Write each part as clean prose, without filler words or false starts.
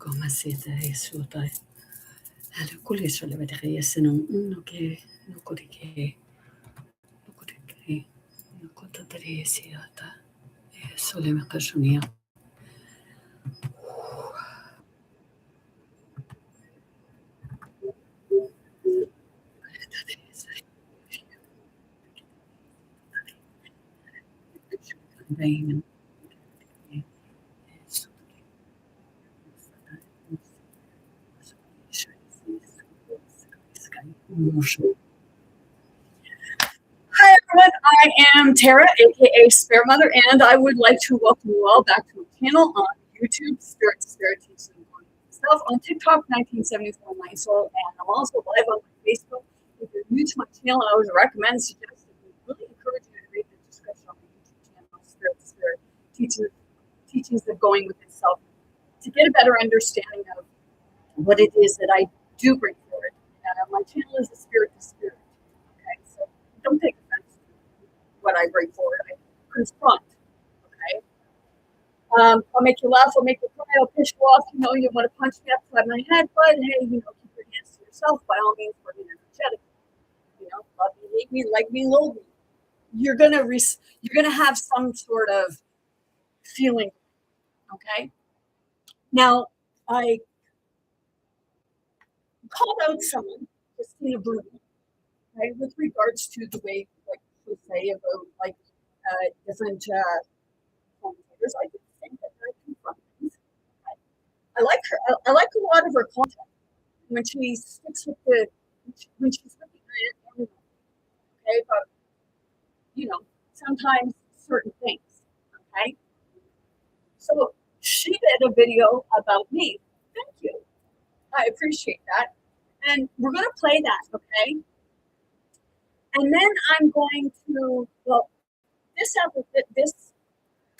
Komasita Sutai. Alakulis Olivia Senum, Nukodike, Nukodike, Nukotatresiata, Solemacasunia. Hi everyone, I am Tara, aka Spare Mother, and I would like to welcome you all back to my channel on YouTube, Spirit to Spirit Teaching Myself, on TikTok, 1974 My Soul, and I'm also live on my Facebook. If you're new to my channel, I would recommend, suggest, and really encourage you to read the description on my YouTube channel, Spirit to Spirit Teachings of Going Within Self, to get a better understanding of what it is that I do bring forward. My channel is a Spirit to Spirit. Okay, so don't take offense to what I bring forward. I confront. Okay, I'll make you laugh. I'll make you cry. I'll piss you off. You want to punch me upside my head, but hey, keep your hands to yourself. By all means, we're energetic. Love me, hate me, like me, loathe me. You're gonna have some sort of feeling. Okay. Now, I called out someone, Christina Bruno, right, with regards to the way, like we say about different commentators. I did think that I confront things. I like her. I like a lot of her content when she sticks with the animal. Okay, but sometimes certain things. Okay, so she did a video about me. Thank you. I appreciate that. And we're going to play that, okay? And then I'm going to,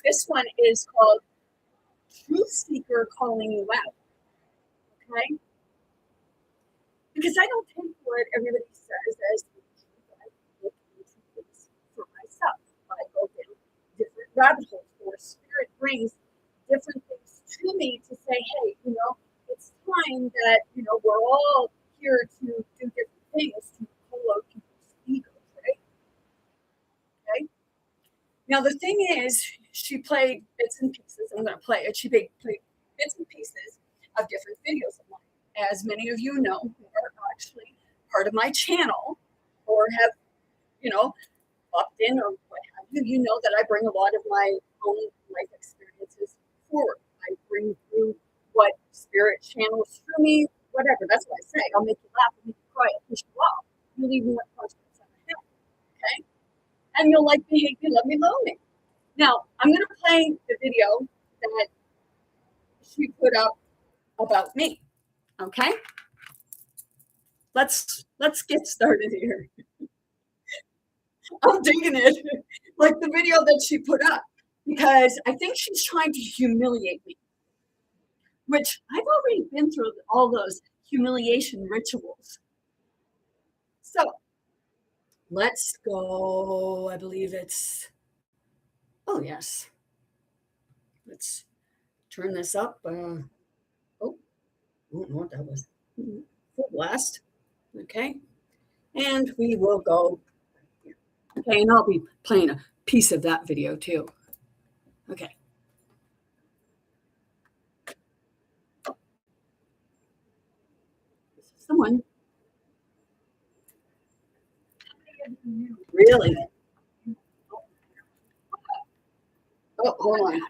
this one is called Truth Seeker Calling You Out, okay? Because I don't take what everybody says as the truth. I look into things for myself. I go down different rabbit holes, or Spirit brings different things to me to say, hey, it's time that, we're all here to do different things to pull out people's egos, right? Okay. Now, the thing is, she played bits and pieces. I'm going to play it. She played bits and pieces of different videos of mine. As many of you know, who are actually part of my channel or have, popped in or what have you, you know that I bring a lot of my own life experiences forward. I bring through what Spirit channels through me, whatever. That's what I say. I'll make you laugh, I'll make you cry, I'll push you off. You leave me with questions on my head. Okay? And you'll like me, hate me, love me, loathe me. Now, I'm going to play the video that she put up about me. Okay? Let's get started here. I'm digging it, like the video that she put up, because I think she's trying to humiliate me, which I've already been through all those humiliation rituals. So let's go. I believe it's, oh yes. Let's turn this up. I don't know what that was. Full blast. Okay. And we will go. Okay, and I'll be playing a piece of that video too. Okay. Someone. Really? Oh, hold on.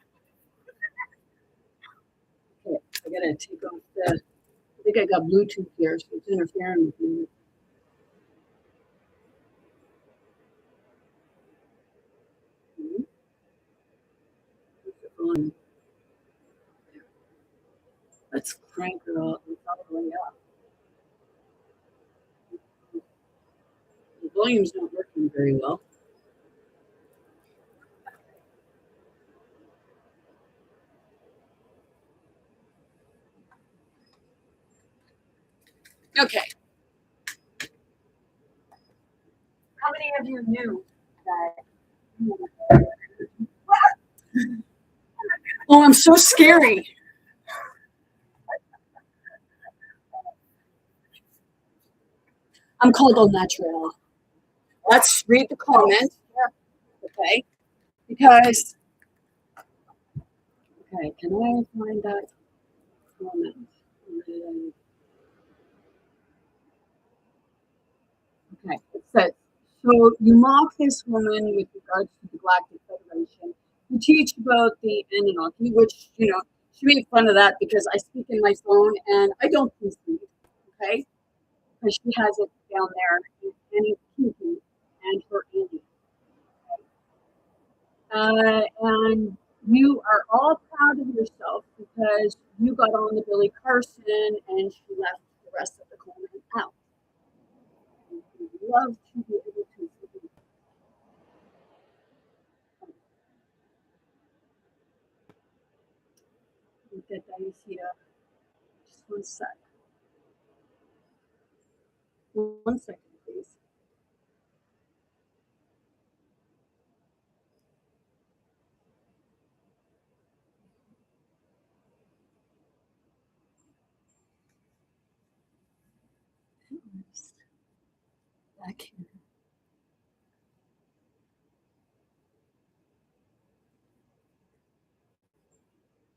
Okay, I gotta take off the. I think I got Bluetooth here, so it's interfering with me. Let's crank her all the way up. The volume's not working very well. Okay. How many of you knew that? Oh, I'm so scary. I'm called au naturel. Let's read the comment. Okay. Because, okay, can I find that comment? Okay, it says, so you mock this woman with regards to the Galactic Federation. You teach about the Anunnaki, which, she made fun of that because I speak in my phone and I don't concede, okay? Because she has it down there in Annie Kinky and her Annie. And you are all proud of yourself because you got on the Billy Carson and she left the rest of the comment out. You love to be able to get that you see just 1 sec. 1 second, please. Back here.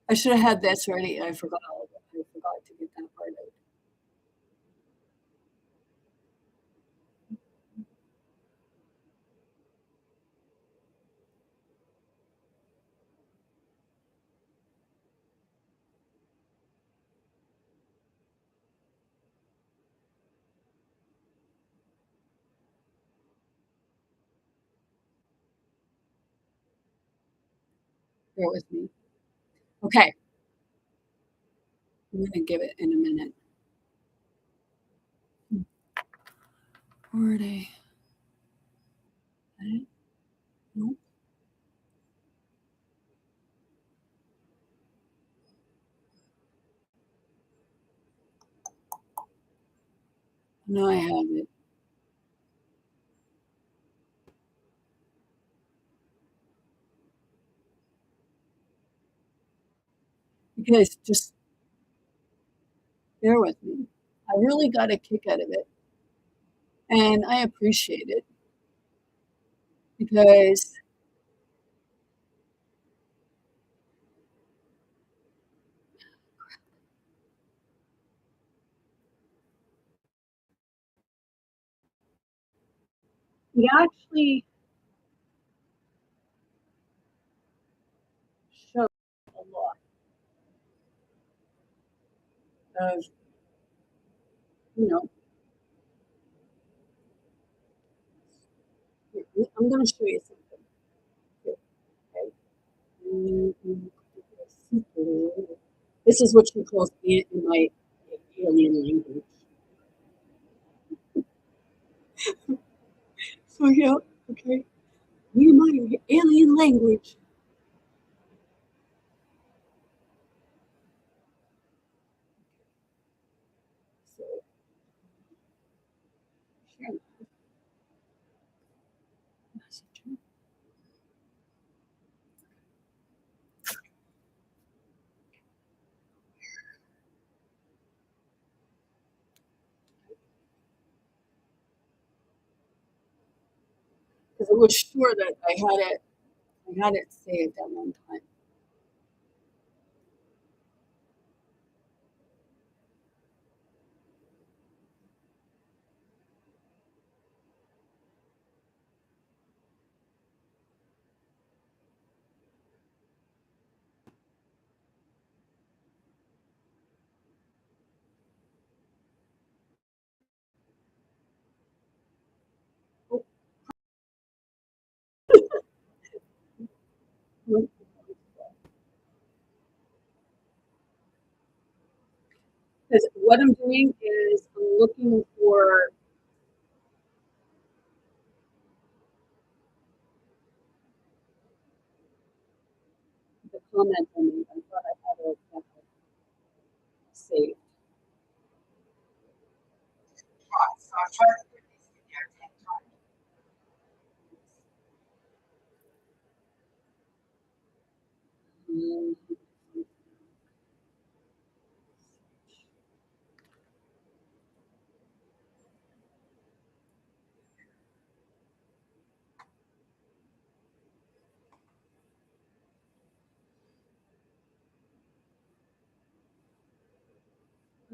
I should have had this ready. I forgot. I forgot to get that part out. Bear with me. Okay. I'm going to give it in a minute. Where are they? Nope. No, I have it. Because just bear with me. I really got a kick out of it. And I appreciate it because we actually show a lot of, I'm going to show you something. Okay. This is what she calls in my alien language. So yeah, okay. In my alien language. So share message. Because I was sure that I had it saved at one time. Because what I'm doing is I'm looking for the comment I made. I thought I had it saved.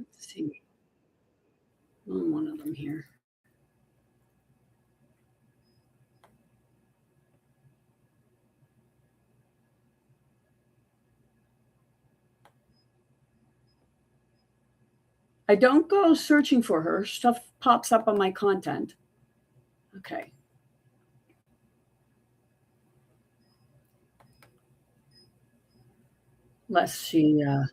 Let's see. On one of them here. I don't go searching for her. Stuff pops up on my content. Okay. Lest she I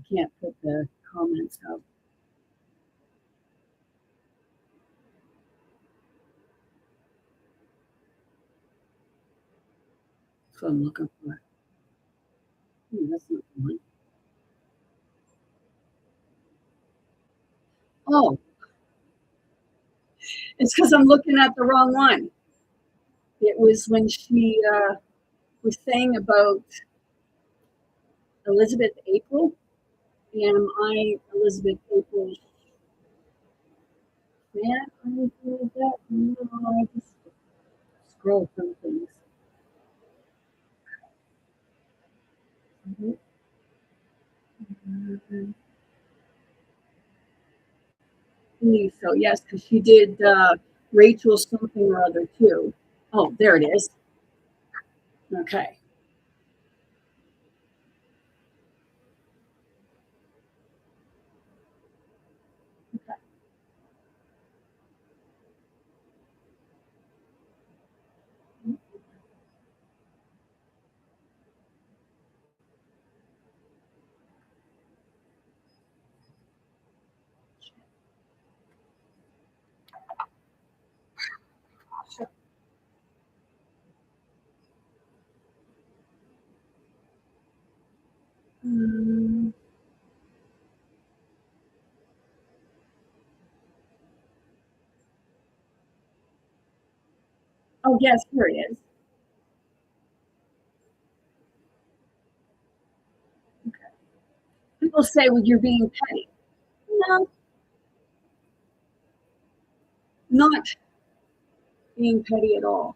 can't put the comments up. That's what I'm looking for. That's not the one. Oh, it's because I'm looking at the wrong one. It was when she was saying about Elizabeth April. Am I Elizabeth April's fan? I don't know that. No, I just scroll through things. So yes, because she did Rachel something or other too. Oh, there it is. Okay. Um, oh yes, here it is. Okay. People say, "Well, you're being petty." No, not being petty at all.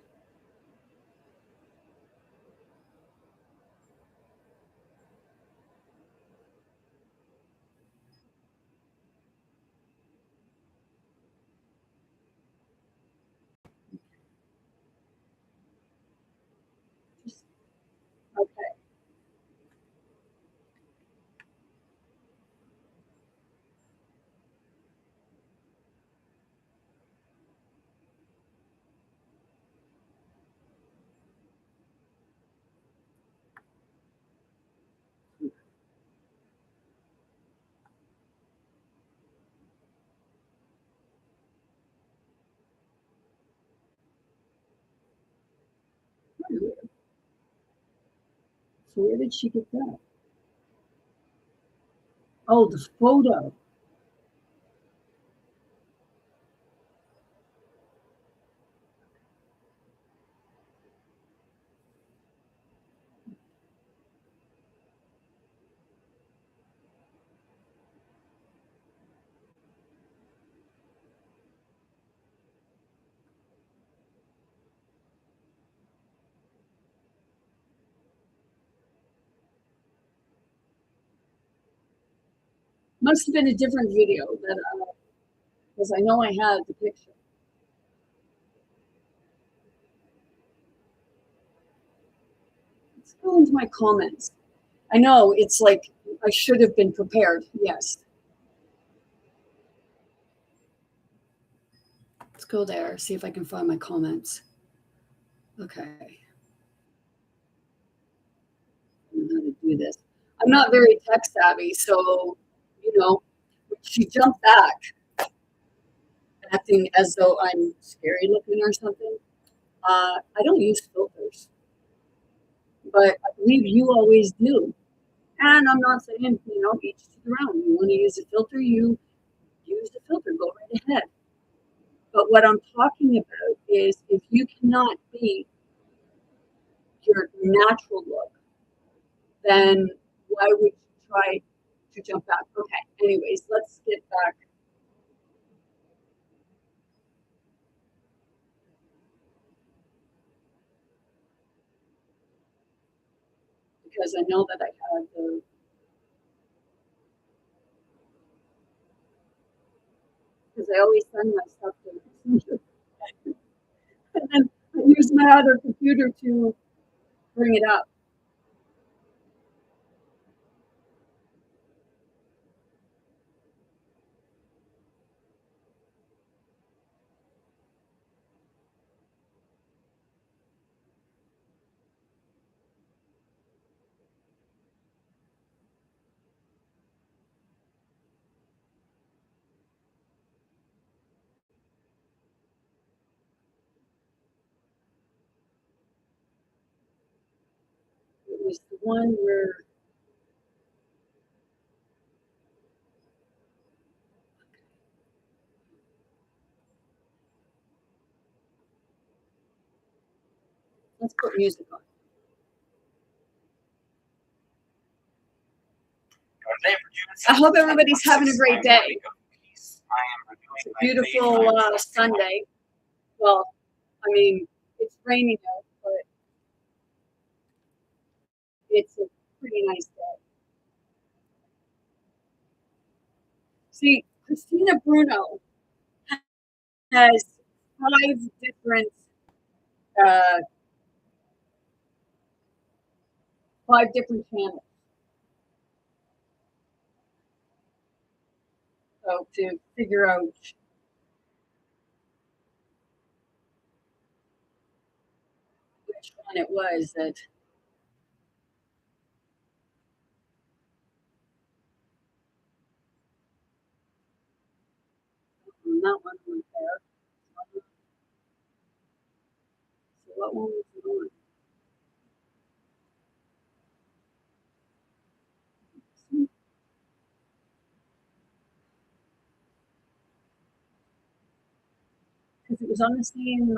Just, okay. So where did she get that? Oh, the photo. Must have been a different video that because I know I had the picture. Let's go into my comments. I know it's like I should have been prepared. Yes. Let's go there, see if I can find my comments. Okay. I don't know how to do this. I'm not very tech savvy, so you know, she jumped back, acting as though I'm scary looking or something. I don't use filters, but I believe you always do. And I'm not saying, each to their own. You want to use a filter, you use the filter, go right ahead. But what I'm talking about is if you cannot be your natural look, then why would you try to jump back? Okay, anyways, let's get back. because I know that I had the because I always send my stuff to the messenger, and then I use my other computer to bring it up. It was the one where let's put music on. I hope everybody's having a great day. It's a beautiful Sunday. Well, I mean, it's raining out, but it's a pretty nice day. See, Christina Bruno has 5 different uh, 5 different channels. So to figure out which one it was that that one was there. So what one was it on? Because it was on the same.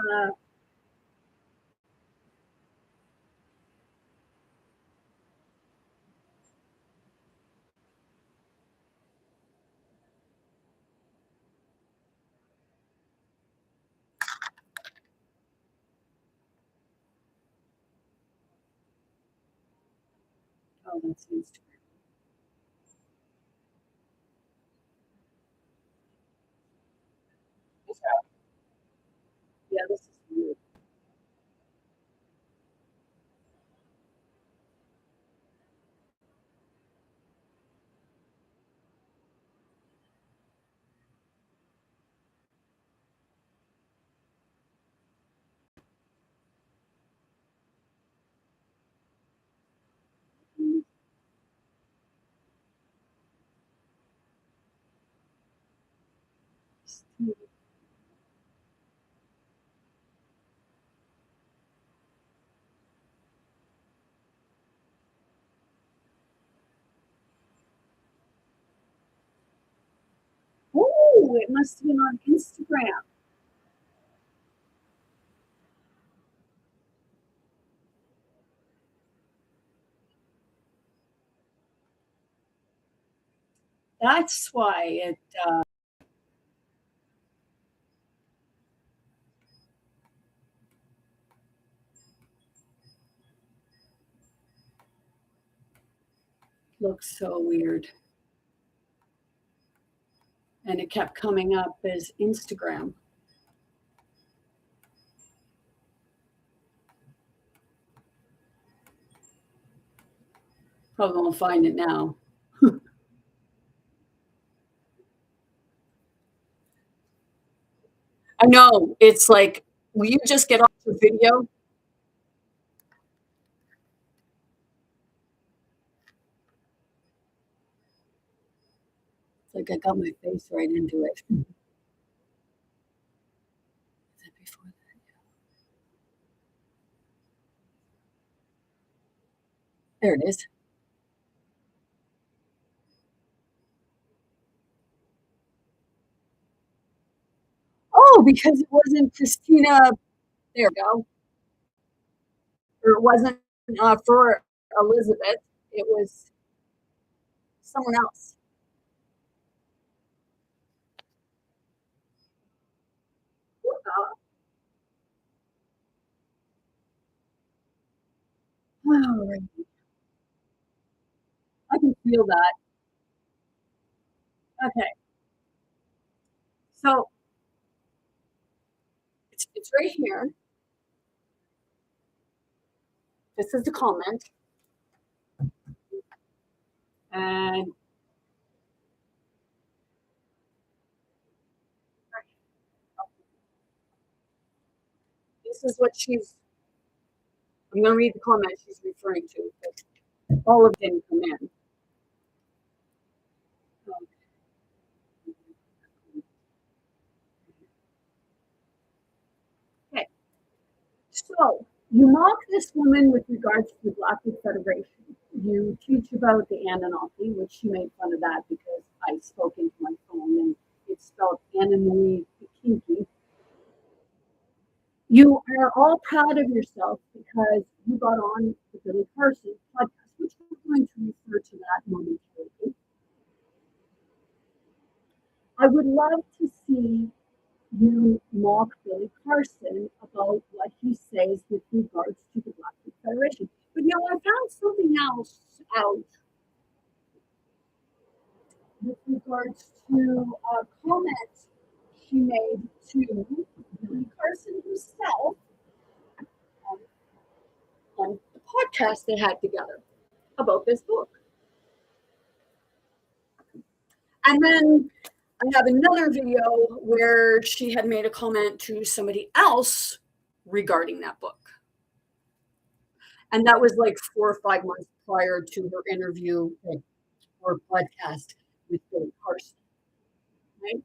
Oh, that's Instagram. Yeah, this is weird. Oh, it must have been on Instagram. That's why it. Looks so weird. And it kept coming up as Instagram. Probably won't find it now. I know. It's like, will you just get off the video? It's like I got my face right into it. Is that before that? There it is. Oh, because it wasn't Christina. There we go. Or it wasn't for Elizabeth. It was someone else. All right. feel that. Okay. So it's right here. This is the comment. And this is what I'm going to read the comment she's referring to. All of them come in. Okay. So you mock this woman with regards to the Blackwood Federation. You teach about the Anunnaki, which she made fun of that because I spoke into my phone and it's spelled Anunnaki Kinky. You are all proud of yourself because you got on the Billy Carson podcast, which we're going to refer to that momentarily. I would love to see you mock Billy Carson about what he says with regards to the Blackwood Federation. But I found something else out with regards to a comment she made to Billy Carson himself on the podcast they had together about this book. And then I have another video where she had made a comment to somebody else regarding that book. And that was like 4 or 5 months prior to her interview or podcast with Billy Carson. Right?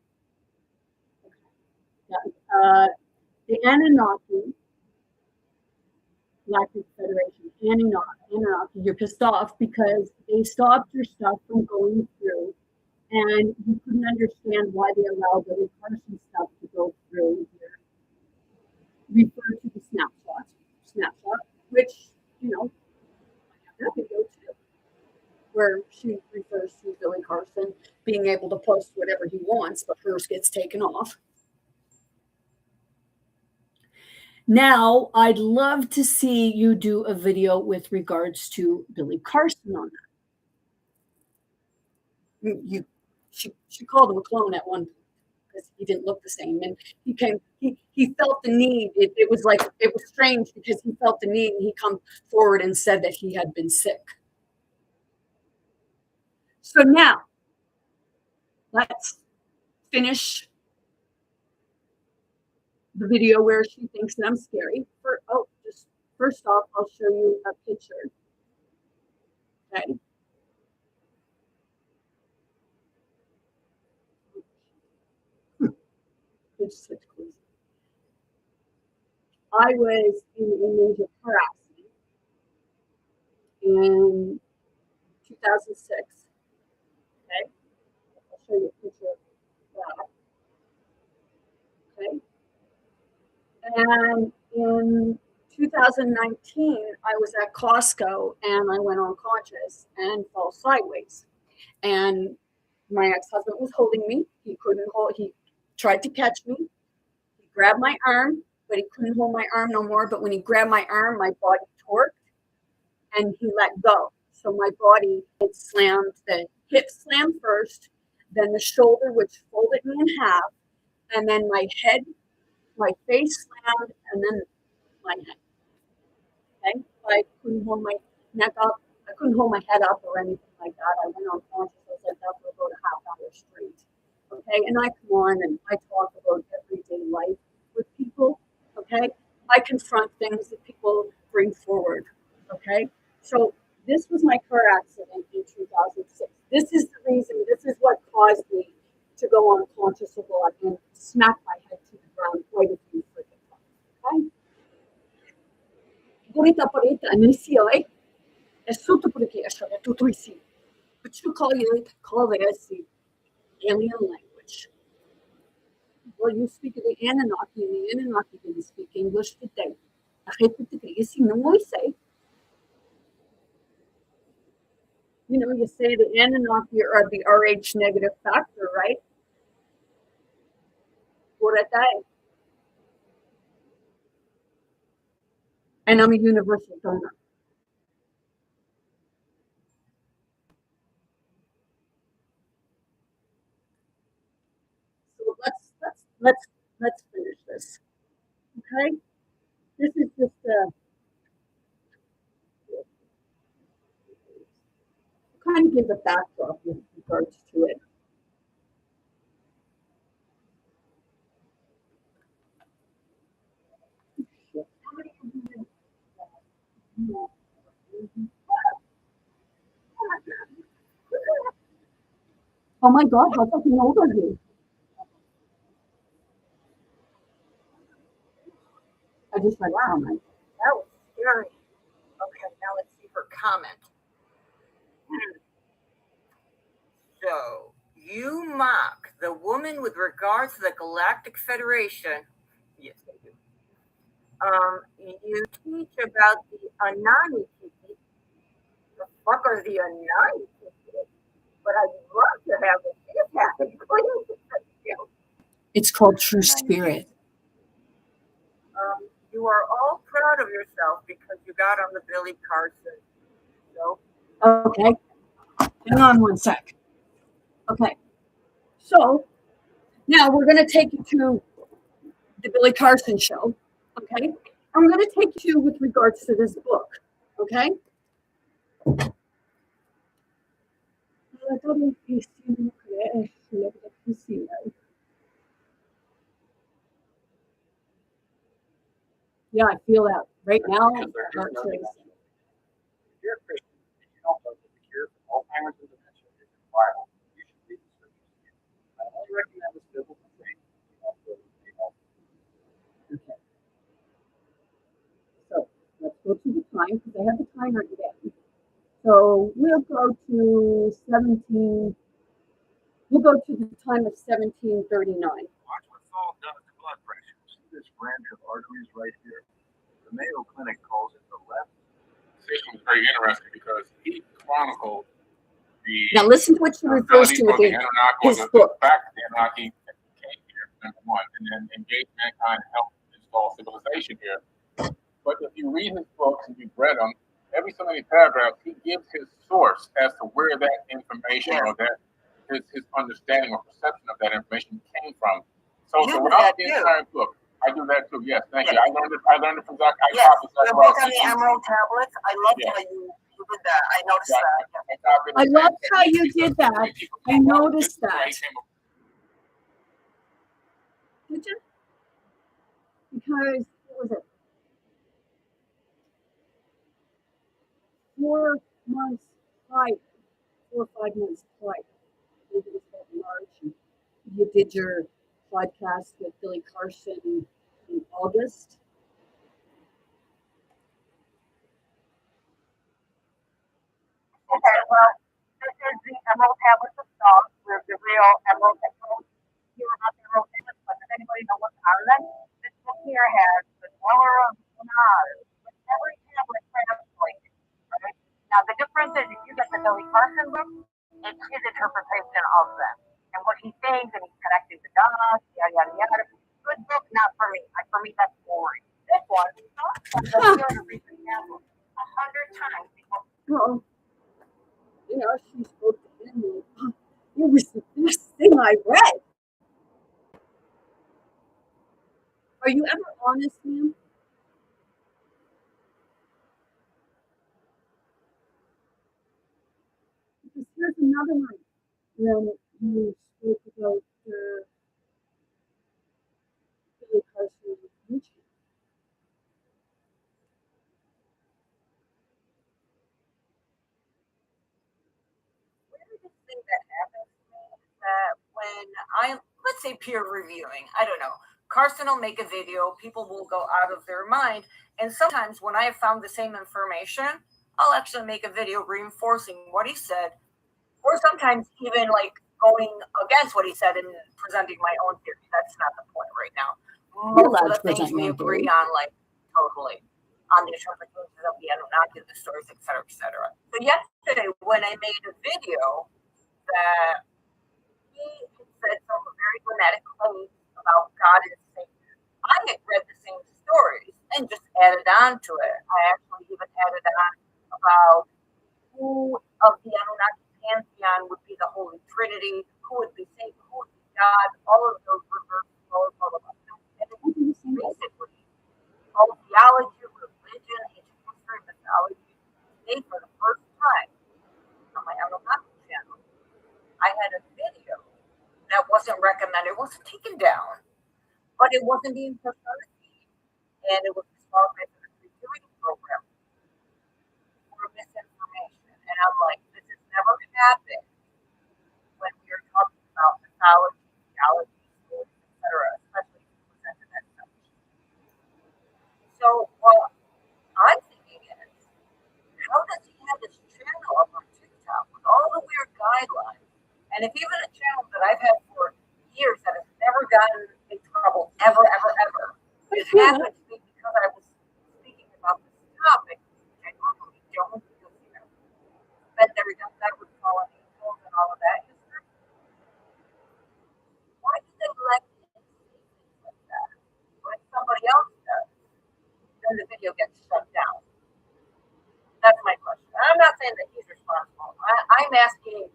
Yeah. The Anunnaki, Blackwood Federation, Anunnaki, you're pissed off because they stopped your stuff from going through, and you couldn't understand why they allowed Billy Carson stuff to go through here. Refer to the snapshot, which, I have that video too, where she refers to Billy Carson being able to post whatever he wants, but hers gets taken off. Now, I'd love to see you do a video with regards to Billy Carson on that. She called him a clone at one point because he didn't look the same, and he felt the need. It was strange because he felt the need, and he come forward and said that he had been sick. So now, let's finish the video where she thinks that I'm scary. First off, I'll show you a picture. Okay. It's such crazy. I was in a major car accident in 2006. Okay. I'll show you a picture of that. Okay. And in 2019, I was at Costco and I went unconscious and fell sideways. And my ex-husband was holding me. He tried to catch me. He grabbed my arm, but he couldn't hold my arm no more. But when he grabbed my arm, my body torqued and he let go. So my body, the hip slammed first, then the shoulder, which folded me in half, and then my head, my face slammed, and then my head. Okay? I couldn't hold my neck up. I couldn't hold my head up or anything like that. I went unconscious. I was like that for about a half hour straight. Okay? And I come on and I talk about everyday life with people. Okay? I confront things that people bring forward. Okay? So this was my car accident in 2006. This is the reason, this is what caused me to go unconscious a lot and smack my head to the ground quite a few freaking times. Okay? È sotto protection, è tutto insieme. But you call it alien language. Well, you speak of the Anunnaki, and the Anunnaki didn't speak English today. You say the Anunnaki are the RH negative factor, right? What at that? And I'm a universal donor. let's finish this. Okay? This is just kind of give a backdrop with regards to it. Oh my God, how fucking old are you? I just read Wow. comment. That was scary. Okay, now let's see her comment. So, you mock the woman with regards to the Galactic Federation. Yes, I do. You teach about the Anani Tiki. The fuck are the Anani Tiki? But I'd love to have this happen. It's called True Spirit. You are all proud of yourself because you got on the Billy Carson show. Okay. Hang on one sec. Okay. So now we're going to take you to the Billy Carson show. Okay. I'm going to take you with regards to this book. Okay. Yeah, I feel that right now. If you're a Christian and you don't know that the cure for Alzheimer's and dementia is in the Bible, you should read the scriptures. I only recommend this biblical faith. Okay. So let's go to the time because I have the timer again. So we'll go to 17. We'll go to the time of 1739. Watch what Saul does to blood pressure. See this branch of arteries right here? The Mayo Clinic calls it the left. This was very interesting because he chronicled the. Now listen to what she refers to with his book. The fact that the Anunnaki came here, number one, and then engaged mankind and helped install civilization here. But if you read his books and you've read them, every so many paragraphs, he gives his source as to where that information or that his understanding or perception of that information came from. So throughout the entire book, I do that too. Yes, thank you. I learned it from Zach. Yes, the book on the Emerald Tablets. I love how you did that. I noticed that. I loved how you did that. I noticed that. Did you? Because what was it? 4 months prior, 4 or 5 months prior. I think it was about March. You did your podcast with Billy Carson in August. Okay, well, this is the Emerald Tablets of Song. We're the real Emerald Tablets. You're not the Emerald Tablets, but does anybody know what's on them? This book here has the Dweller of Lunar, with every tablet translated. Right? Now, the difference is if you get the Billy Carson book, it's his interpretation of them. And what he thinks, and he's connecting the dots, yada, yada, yada. Good book, not for me. For me, that's boring. This one, I'm going to read the tablet 100 times before. Well, you know, she spoke to him. And, it was the best thing I read. Are you ever honest, ma'am? Because here's another one. When you spoke about Billy Carson YouTube. Weirdest thing that happens to me is that when let's say peer reviewing, I don't know, Carson will make a video, people will go out of their mind, and sometimes when I have found the same information, I'll actually make a video reinforcing what he said, or sometimes even like going against what he said and presenting my own theory. That's not the point right now. Most of the things we agree on, like totally, on the interpretations of the Anunnaki, the stories, etc., etc. So yesterday, when I made a video that he had said some very dramatic claims about God and Satan, I had read the same stories and just added on to it. I actually even added on about who of the Anunnaki pantheon would be the Holy Trinity, who would be Satan, who would be God, all of those reverse And it's basically all theology, religion, ancient history, mythology. Today, for the first time on my Anunnaki channel, I had a video that wasn't recommended, it wasn't taken down, but it wasn't being pushed on the feed, and it was disqualified from the security program for misinformation. And I'm like, this has never happened when we are talking about mythology, theology, schools, etc., especially if it's presented as such. So what I'm thinking is, how does he have this channel up on TikTok with all the weird guidelines? And if even a channel that I've had for years that has never gotten in trouble ever, it happened to me because I was speaking about this topic, which I normally don't, because spend every time that with fallen angels and all of that history. Why do they let me see things like that? When somebody else does, then the video gets shut down. That's my question. I'm not saying that he's responsible. I'm asking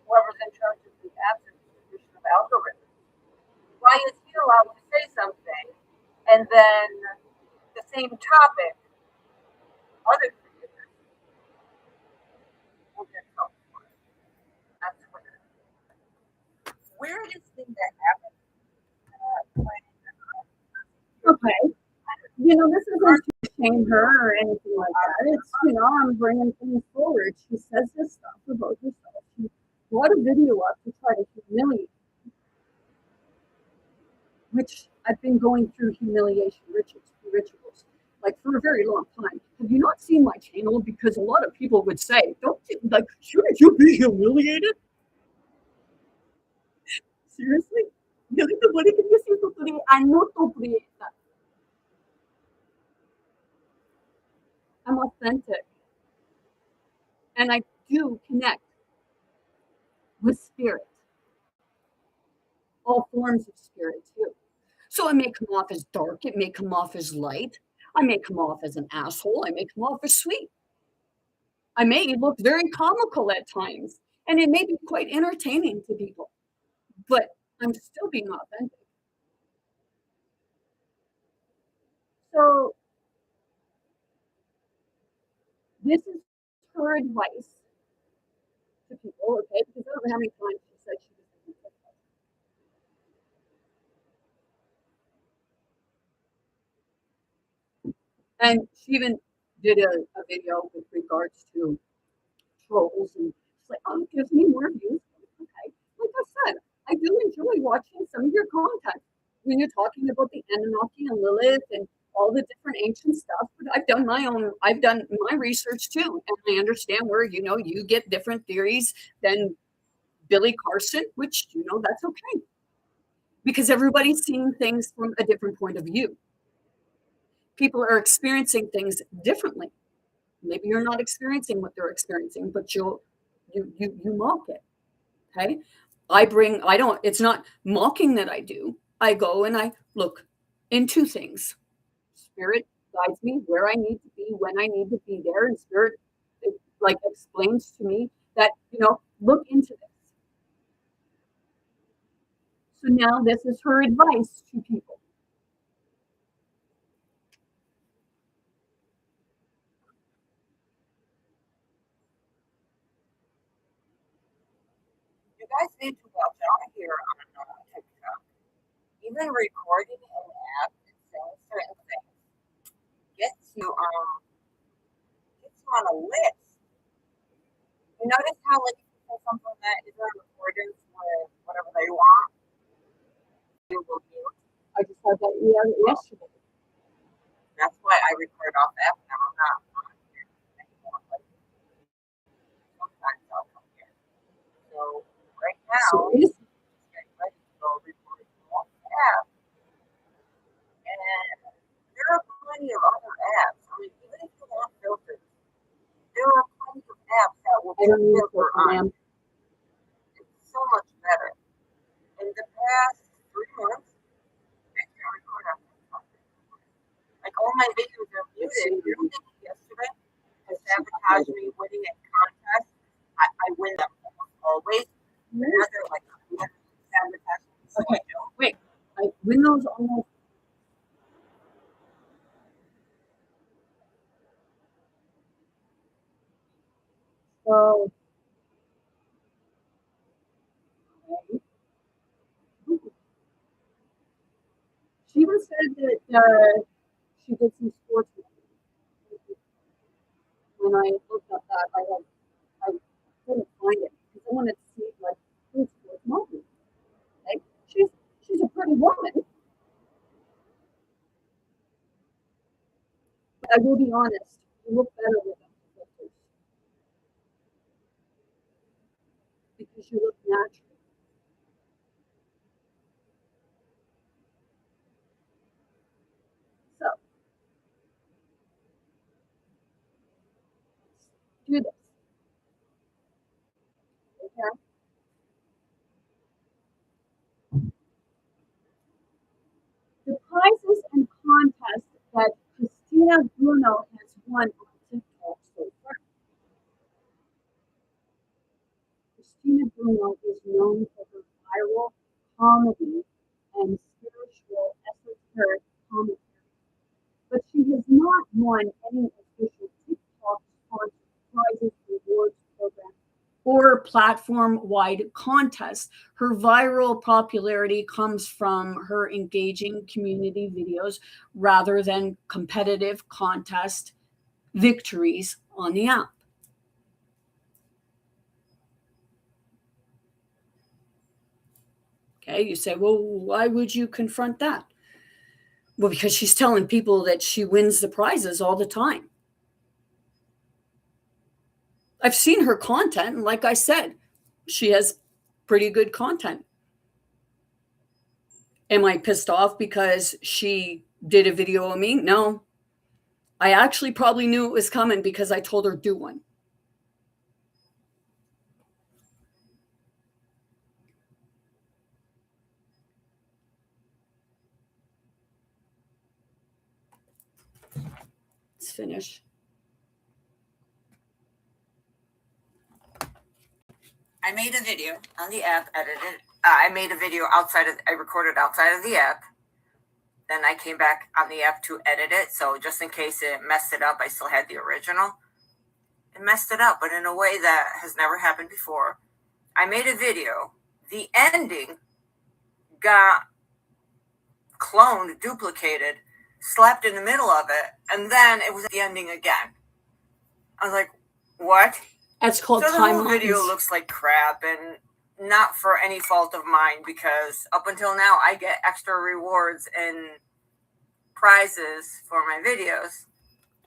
whoever's in charge of the apps and distribution of algorithms. Why is he allowed to say something and then the same topic, other creators will get trouble for it? That's Twitter. Weirdest thing that happened Okay. This isn't to shame her or anything like that. It's, I'm bringing things forward. She says this stuff about herself. She brought a video up to try to humiliate me, which I've been going through humiliation rituals like for a very long time. Have you not seen my channel? Because a lot of people would say, shouldn't you be humiliated? Seriously? I'm authentic. And I do connect with spirit. All forms of spirit too. So it may come off as dark, it may come off as light, I may come off as an asshole, I may come off as sweet. I may look very comical at times, and it may be quite entertaining to people, but I'm still being authentic. So this is her advice to people, okay? Because I don't know how many times she said she was going to take this. And she even did a video with regards to trolls, and she's like, oh, it gives me more views. Okay. Like I said, I do enjoy watching some of your content when you're talking about the Anunnaki and Lilith and all the different ancient stuff. But I've done my research too, and I understand where you get different theories than Billy Carson, which that's okay, because everybody's seeing things from a different point of view. People are experiencing things differently. Maybe you're not experiencing what they're experiencing, but you mock it. Okay. It's not mocking that I do. I go and I look into things. Spirit guides me where I need to be, when I need to be there. And spirit explains to me that, look into this. So now this is her advice to people. You guys need to watch out here on TikTok. Even recording an app and saying certain things gets you on a list. You notice how you say something that is in accordance with whatever they want? You will mute. I just had that yesterday. That's why I record off app now. I'm not on here anymore. Sometimes I'll come here. So right now, just getting ready to go record off app. And there are plenty of other apps. I mean, even if you want filters, there are plenty of apps that will put a filter on. It's so much better. In the past 3 months, I can't record on TikTok. Like all my videos are muted. You know, yesterday, to sabotage me winning a contest. I win them always. Now they're like sabotage me. So Okay, wait. So, she even said that she did some sports. When I looked up that, I couldn't find it because I wanted to see like who's sports model. Like she's a pretty woman. I will be honest, you look better with them filters because you look natural. So do this. Okay. The prizes and contests that Christina Bruno has won on TikTok so far. Christina Bruno is known for her viral comedy and spiritual esoteric commentary, but she has not won any official TikTok sponsored prizes, rewards program, or platform-wide contests. Her viral popularity comes from her engaging community videos rather than competitive contest victories on the app. Okay, you say, well, why would you confront that? Well, because she's telling people that she wins the prizes all the time. I've seen her content, and like I said, she has pretty good content. Am I pissed off because she did a video of me? No. I actually probably knew it was coming because I told her do one. Let's finish. I made a video on the app, edited. I made a video I recorded outside of the app. Then I came back on the app to edit it. So just in case it messed it up, I still had the original. It messed it up, but in a way that has never happened before. I made a video. The ending got cloned, duplicated, slapped in the middle of it, and then it was the ending again. I was like, what? That's called so the whole timelines. video looks like crap, and not for any fault of mine, because up until now I get extra rewards and prizes for my videos.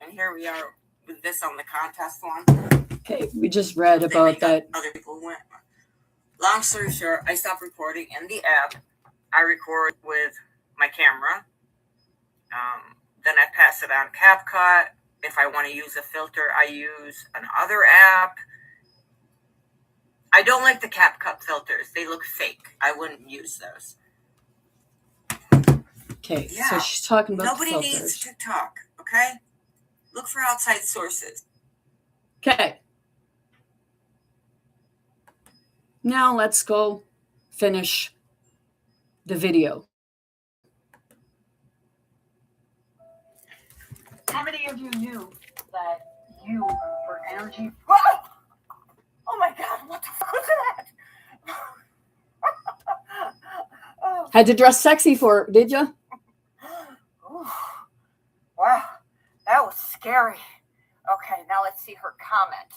And here we are with this on the contest one. Okay, we just read about that. Other people went. Long story short, I stopped recording in the app. I record with my camera. Then I pass it on CapCut. If I want to use a filter, I use another app. I don't like the CapCut filters. They look fake. I wouldn't use those. Okay, yeah. So she's talking about nobody needs TikTok, okay? Look for outside sources. Okay. Now let's go finish the video. How many of you knew that you were energy? Whoa! Oh my God, what the fuck was that? Oh. Had to dress sexy for it, did you? Wow, that was scary. Okay, now let's see her comment.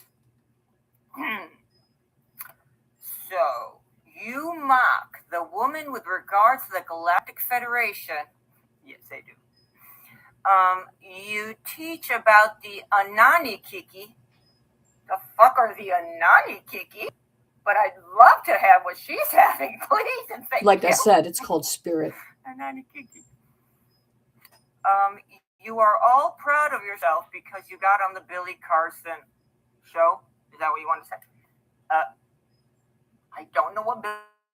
So, you mock the woman with regards to the Galactic Federation. Yes, I do. You teach about the Anani Kiki. The fuck are the Anani Kiki? But I'd love to have what she's having, please. And thank like you. I said, it's called Spirit. Anani Kiki. You are all proud of yourself because you got on the Billy Carson show. Is that what you want to say? I don't know what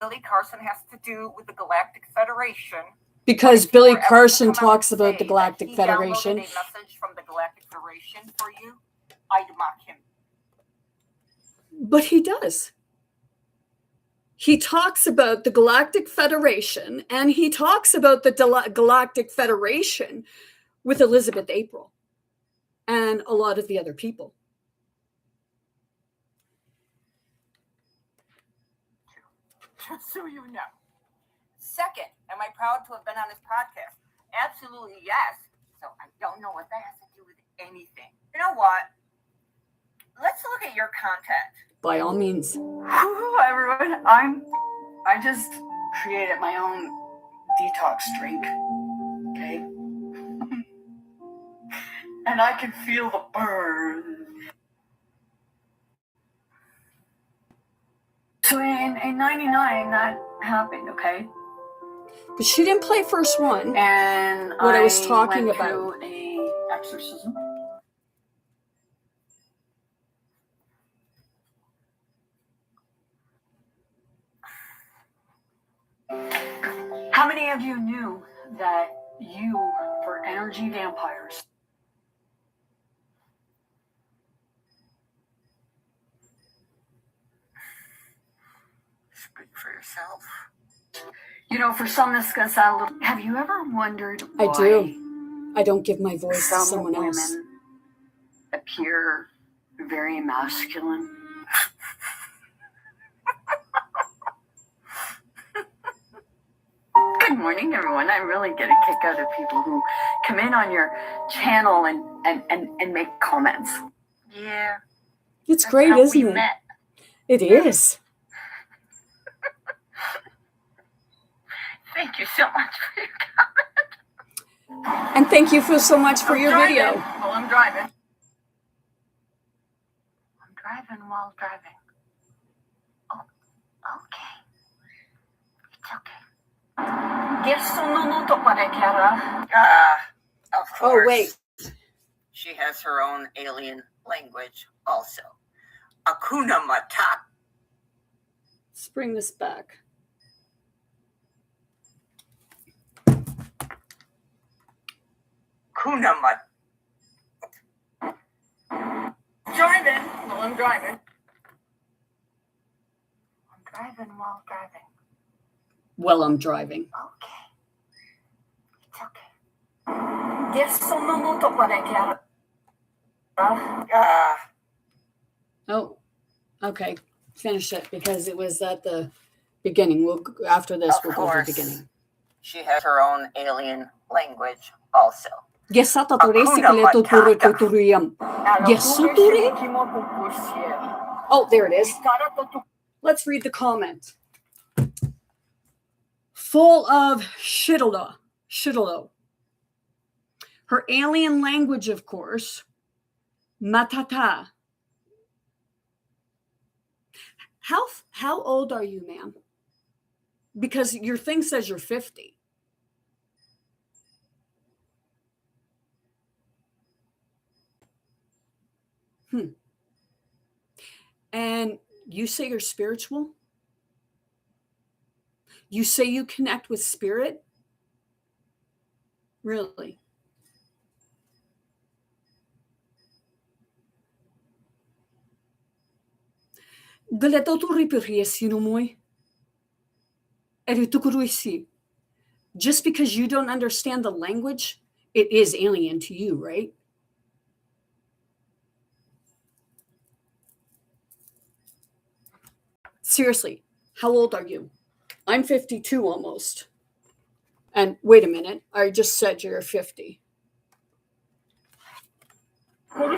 Billy Carson has to do with the Galactic Federation. Because Billy Carson talks about the Galactic Federation. A message from the Galactic Federation for you, I'd mock him. But he does. He talks about the Galactic Federation, and he talks about the Galactic Federation with Elizabeth April and a lot of the other people. Just so you know. Second, am I proud to have been on this podcast? Absolutely yes. So I don't know what that has to do with anything. You know what? Let's look at your content. By all means. Hi everyone, I just created my own detox drink, okay? And I can feel the burn. So in 99 that happened, okay? But she didn't play first one. And What I was talking went about. through a exorcism. How many of you knew that you were energy vampires? Speak for yourself. You know, for some this is gonna sound a little. Have you ever wondered why I do. I don't give my voice to some someone women else. appear very masculine? Good morning, everyone. I really get a kick out of people who come in on your channel and make comments. Yeah. It's That's great, how isn't we it? met. It is. Thank you so much for your comment. And thank you so much for your driving. video. Well, I'm driving. I'm driving while driving. Oh, okay. It's okay. Gesso no noto parecchiara. Of course. Oh, wait. She has her own alien language also. Akuna Matata. Let's bring this back. Kuna Mat. Driving while I'm driving. I'm driving while driving. Well, I'm driving. Okay. It's okay. Gesso no noto parecchiara. Oh, okay. Finish it because it was at the beginning. We'll after this. Of We'll go to the course. beginning. She has her own alien language also. Yes, Oh, there it is. Let's read the comment. Full of shittalo. Her alien language, of course. Matata. How old are you, ma'am? Because your thing says you're 50. And you say you're spiritual? You say you connect with spirit? Really? Just because you don't understand the language, it is alien to you, right? Seriously, how old are you? I'm 52 almost. And wait a minute, I just said you're 50. Like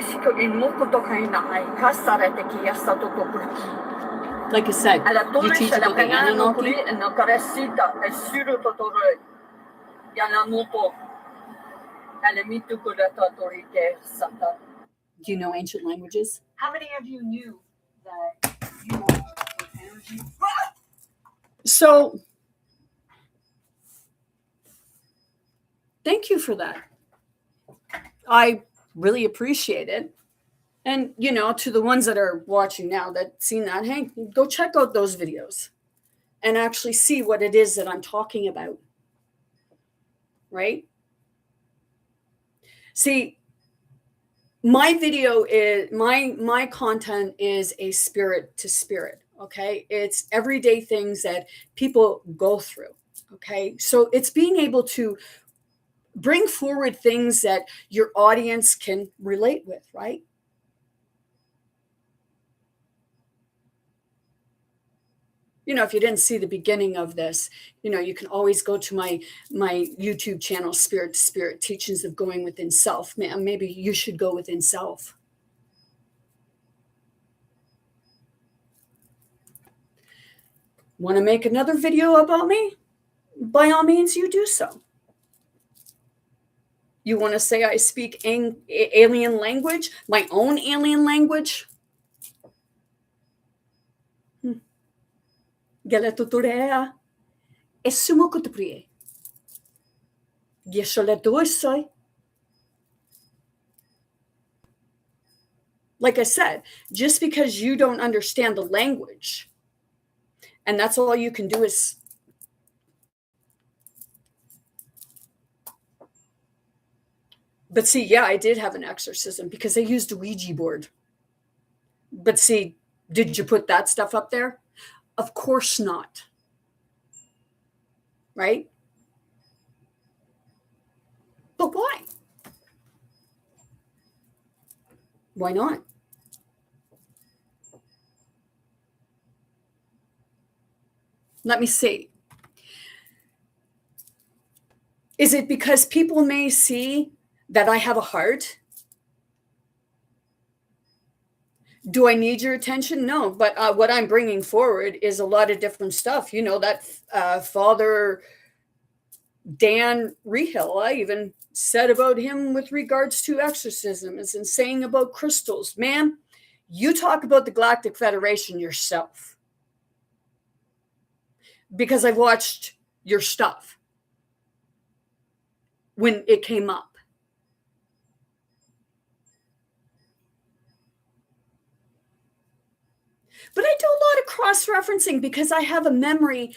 I said, you teach about the Anunnaki? Do you know ancient languages? How many of you knew that you were energy? So, thank you for that. I really appreciate it. And, to the ones that are watching now that seen that, hey, go check out those videos and actually see what it is that I'm talking about. Right? See, my video is my content is a spirit to spirit. Okay. It's everyday things that people go through. Okay. So it's being able to bring forward things that your audience can relate with, right? if you didn't see the beginning of this, you can always go to my YouTube channel, Spirit to Spirit, Teachings of Going Within Self. Maybe you should go within self. Want to make another video about me? By all means, you do so. You want to say I speak alien language, my own alien language? Galatuturea, esumukutupriye. Gesholetuisoi. Like I said, just because you don't understand the language, and that's all you can do is but see, yeah, I did have an exorcism because I used a Ouija board. But see, did you put that stuff up there? Of course not. Right? But why? Why not? Let me see. Is it because people may see that I have a heart? Do I need your attention? No, but what I'm bringing forward is a lot of different stuff. That Father Dan Rehill, I even said about him with regards to exorcisms and saying about crystals. Man, you talk about the Galactic Federation yourself. Because I've watched your stuff when it came up. But I do a lot of cross-referencing because I have a memory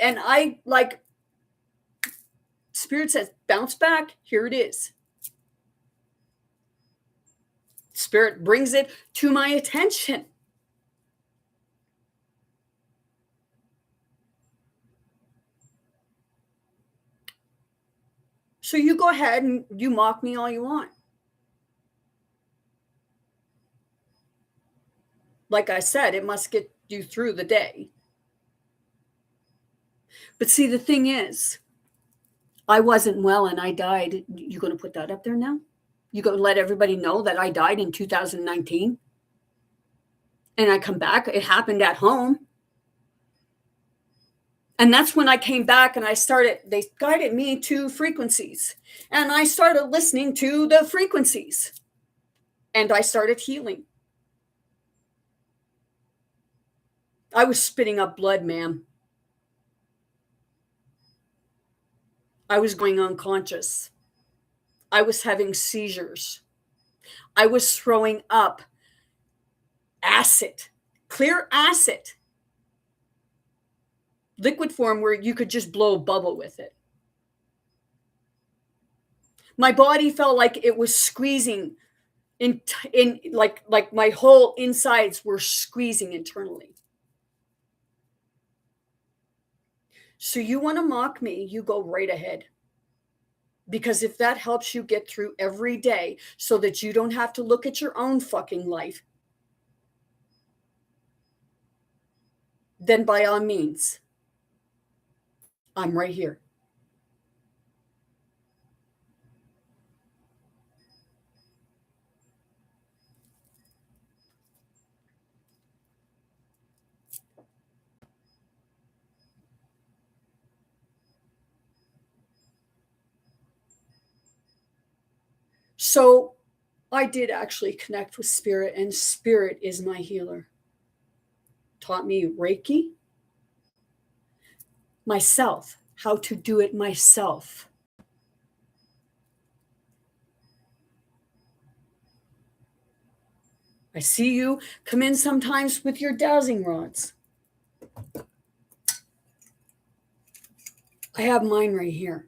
and I like, Spirit says, bounce back, here it is. Spirit brings it to my attention. So you go ahead and you mock me all you want. Like I said, it must get you through the day. But see, the thing is, I wasn't well and I died. You going to put that up there now? You going to let everybody know that I died in 2019? And I come back. It happened at home. And that's when I came back and they guided me to frequencies. And I started listening to the frequencies. And I started healing. I was spitting up blood, ma'am. I was going unconscious. I was having seizures. I was throwing up acid, clear acid. Liquid form where you could just blow a bubble with it. My body felt like it was squeezing in like my whole insides were squeezing internally. So you want to mock me, you go right ahead. Because if that helps you get through every day so that you don't have to look at your own fucking life, then by all means, I'm right here. So I did actually connect with Spirit, and Spirit is my healer. Taught me Reiki, myself, how to do it myself. I see you come in sometimes with your dowsing rods. I have mine right here.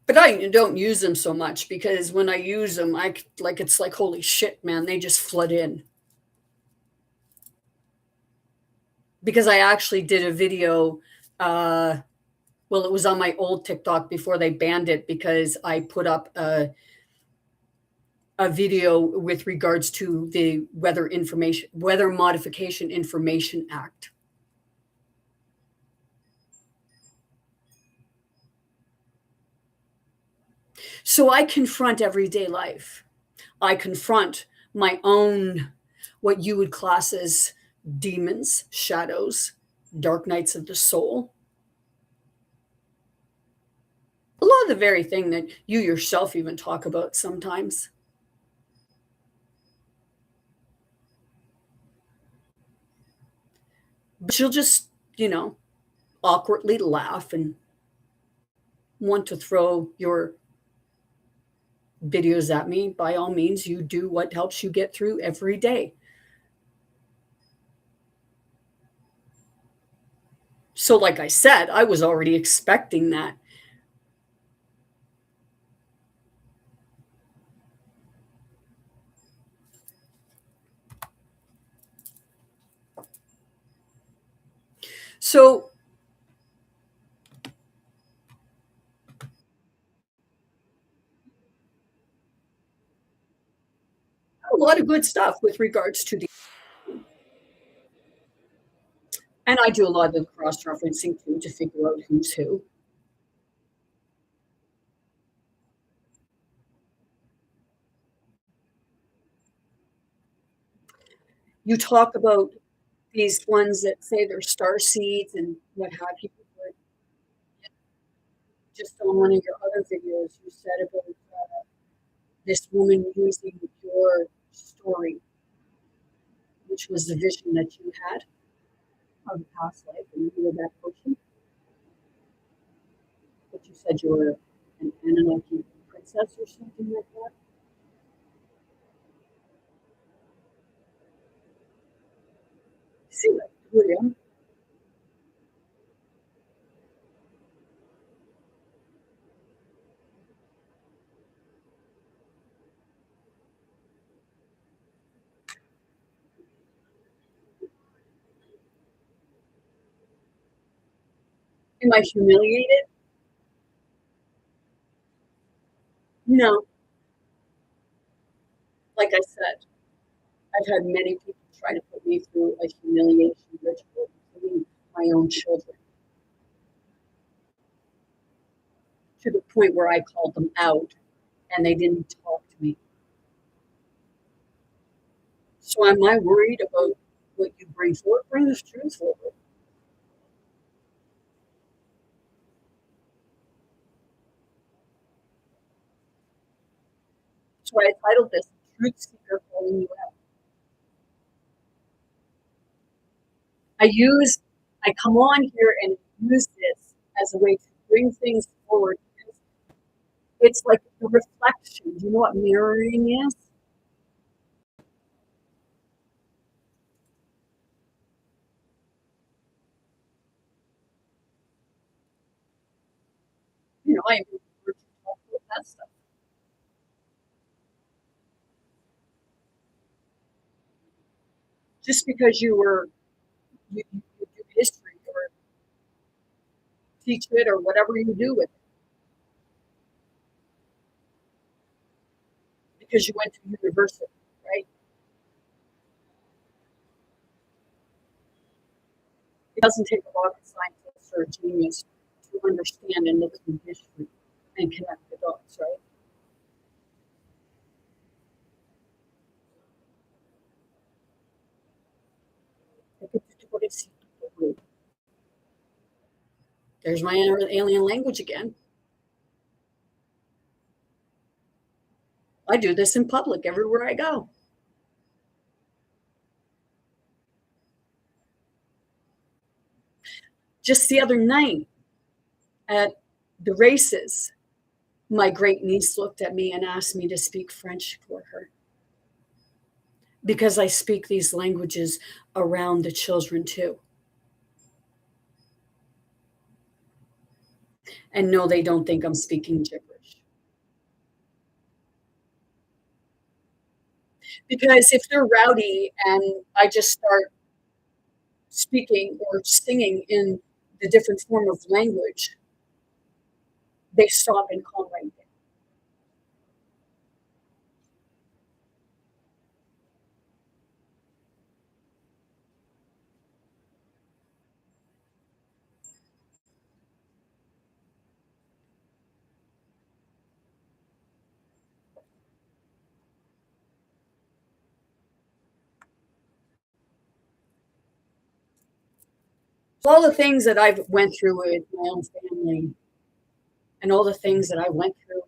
But I don't use them so much because when I use them, it's like, holy shit, man, they just flood in. Because I actually did a video, it was on my old TikTok before they banned it because I put up a video with regards to the Weather Modification Information Act. So I confront everyday life. I confront my own, what you would class as demons, shadows, dark nights of the soul. A lot of the very thing that you yourself even talk about sometimes. But you'll just, awkwardly laugh and want to throw your videos at me. By all means, you do what helps you get through every day. So, like I said, I was already expecting that. So, a lot of good stuff with regards to the, and I do a lot of cross-referencing too to figure out who's who. You talk about these ones that say they're star seeds and what have you. But just on one of your other videos, you said about this woman using your story, which was the vision that you had of a past life, and you were that person. But you said you were an Anunnaki princess or something like that. See that, William? Am I humiliated? No. Like I said, I've had many people try to put me through a humiliation ritual, including my own children, to the point where I called them out and they didn't talk to me. So am I worried about what you bring forward? Bring this truth forward. That's why I titled this Truth Seeker Calling You Out. I come on here and use this as a way to bring things forward because it's like a reflection. Do you know what mirroring is? I encourage you to talk about that stuff. Just because you do history or teach it or whatever you do with it, because you went to university, right? It doesn't take a rocket scientist or a genius to understand and look through history and connect the dots, right? There's my alien language again. I do this in public everywhere I go. Just the other night at the races, my great niece looked at me and asked me to speak French for her because I speak these languages around the children too. And no, they don't think I'm speaking gibberish. Because if they're rowdy and I just start speaking or singing in the different form of language, they stop and calm right there. all the things that I've went through with my own family and all the things that I went through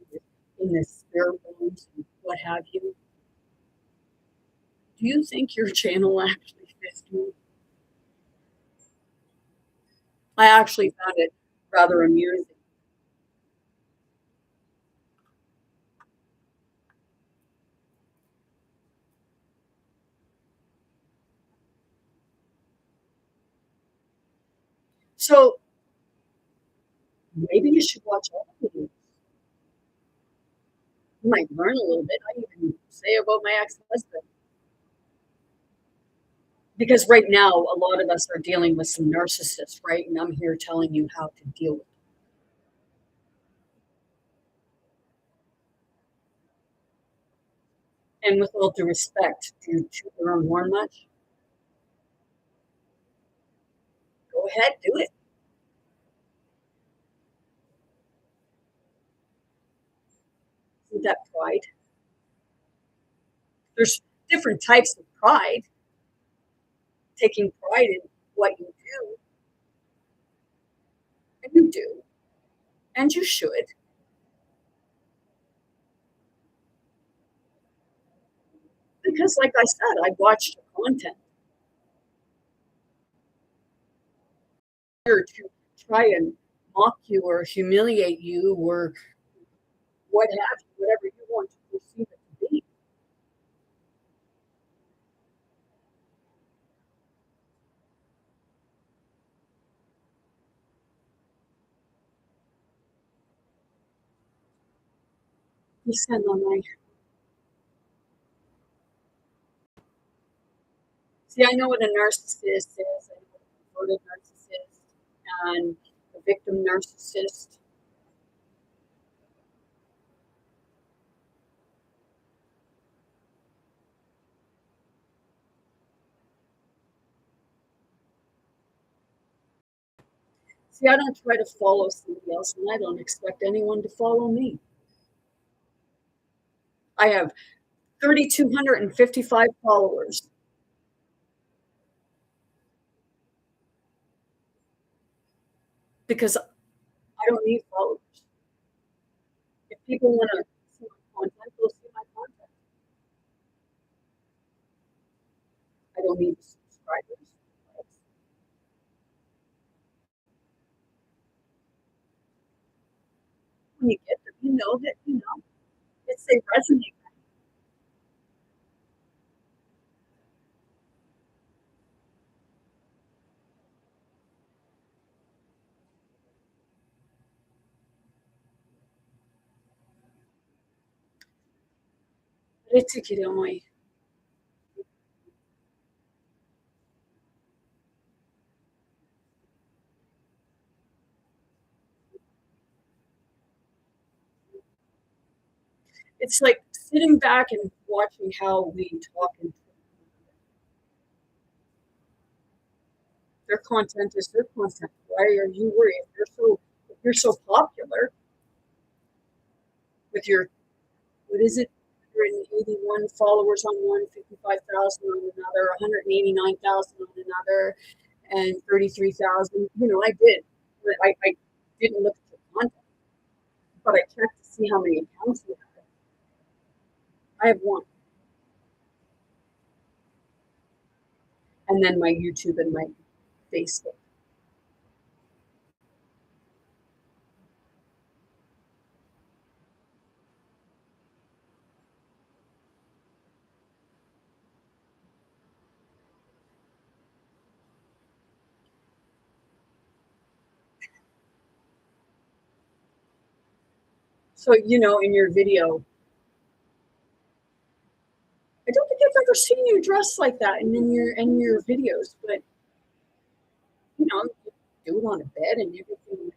in the spirit realms and what have you, do you think your channel actually fits me? I actually found it rather amusing. So maybe you should watch all of them. You might learn a little bit. I even say about my ex-husband. Because right now, a lot of us are dealing with some narcissists, right? And I'm here telling you how to deal with it. And with all due respect, do you toot your own horn much? Go ahead, do it. Isn't that pride? There's different types of pride. Taking pride in what you do, and you do, and you should. Because, like I said, I watched your content here to try and mock you or humiliate you or what have you, whatever you want to perceive it to be. You send on my. See, I know what a narcissist is. I know what a perverted narcissist and a victim narcissist. See, I don't try to follow somebody else, and I don't expect anyone to follow me. I have 3,255 followers. Because I don't need followers. If people want to see my content, they'll see my content. I don't need subscribers. When you get them, you know that, it's they resonate. Retikiromai. It's like sitting back and watching how we talk and their content is their content. Why are you worried? If you're so popular with your, what is it, 181 followers on one, 55,000 on another, 189,000 on another, and 33,000. I did. I didn't look at the content, but I checked to see how many accounts you had. I have one. And then my YouTube and my Facebook. So, in your video, I don't think I've ever seen you dressed like that in your videos, but you do it on a bed and everything like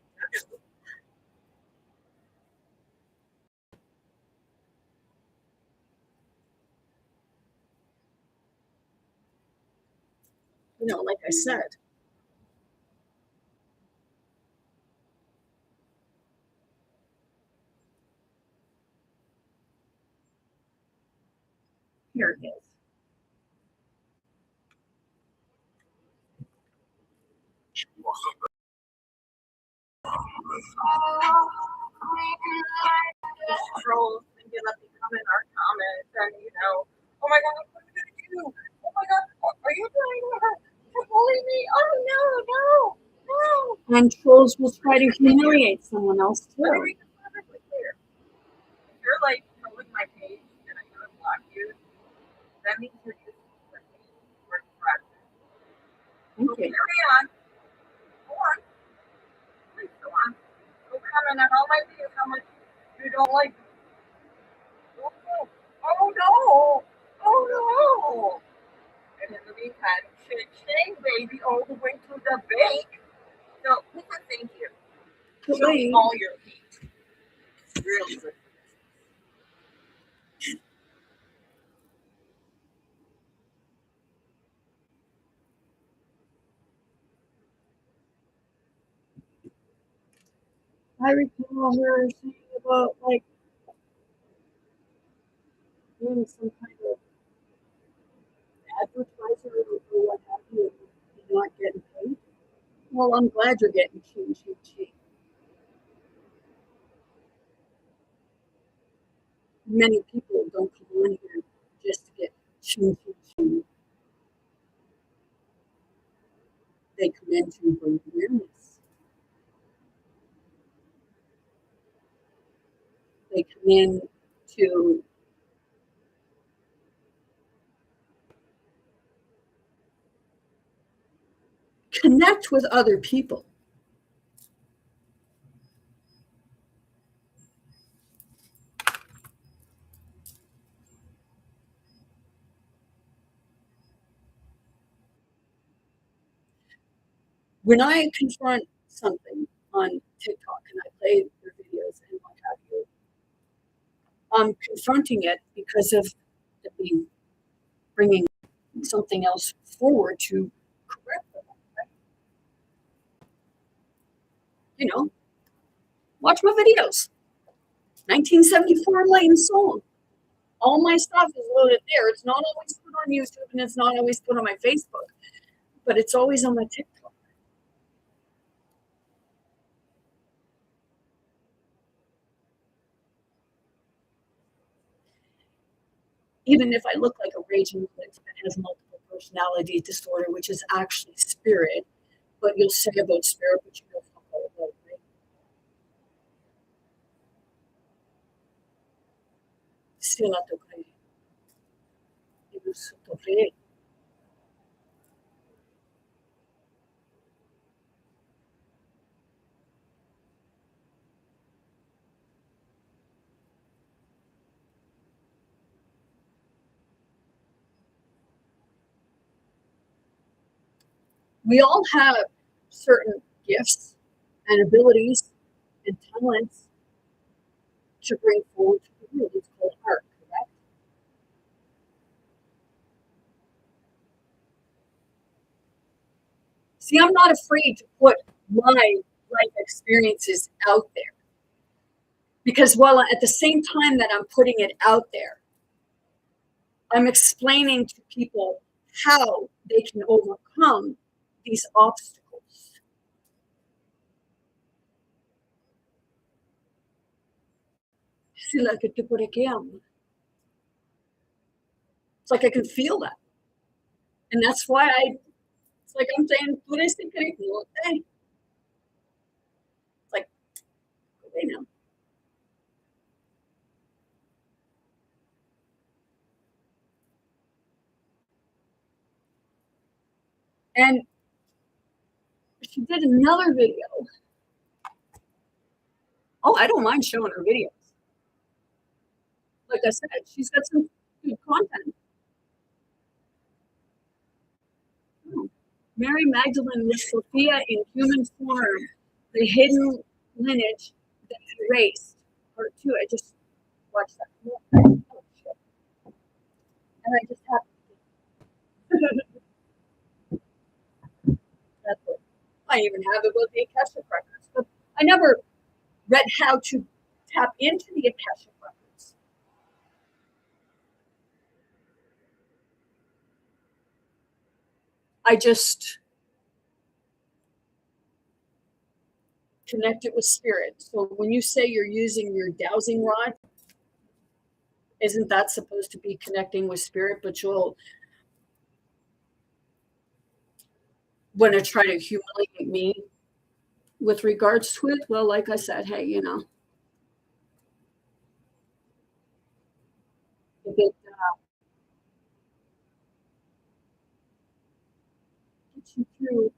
that. Like I said. Here it is. Trolls and get up and comment our comments and oh my god, what are we gonna do? Oh my god, are you trying to bully me? Oh no, no. And trolls will try to humiliate someone else Let me too. make this perfectly clear. If you're like trolling my page and I'm gonna block you, that means you're using my page for expression. Thank So you. carry on. Go on. Please go on. Go comment on all my videos how much you don't like me. Oh no. Oh no. Oh no. And in the meantime, shame baby all the way to the bank. So listen, thank you. Show me Wait. all your hate. It's really good. I recall her saying about like being some kind of advertiser or what have you, and not getting paid. Well, I'm glad you're getting cheap. Many people don't come on here just to get cheap. They come in to bring awareness. They come in to connect with other people. When I confront something on TikTok and I play their videos and what have you, I'm confronting it because of it being bringing something else forward to correct them. Right? Watch my videos. 1974 Light and Soul. All my stuff is loaded there. It's not always put on YouTube and it's not always put on my Facebook, but it's always on my TikTok. Even if I look like a raging witch that has multiple personality disorder, which is actually spirit, but you'll say about spirit, but you don't fuck all about it, right? Sila to kay. Ibus to kay. We all have certain gifts and abilities and talents to bring forward to the world. It's called art, correct? See, I'm not afraid to put my life experiences out there because while at the same time that I'm putting it out there, I'm explaining to people how they can overcome these obstacles. It's like I can feel that. And that's why it's like I'm saying, it's like, okay now. And she did another video. Oh, I don't mind showing her videos. Like I said, she's got some good content. Oh. Mary Magdalene with Sophia in human form, the hidden lineage that erased. Part 2. I just watched that. Oh, shit. And I just have that's it. I even have it with the Akashic records, but I never read how to tap into the Akashic records. I just connect it with spirit. So when you say you're using your dowsing rod, isn't that supposed to be connecting with spirit? But you'll want to try to humiliate me with regards to it. Well, like I said, hey, you know, if it gets you through.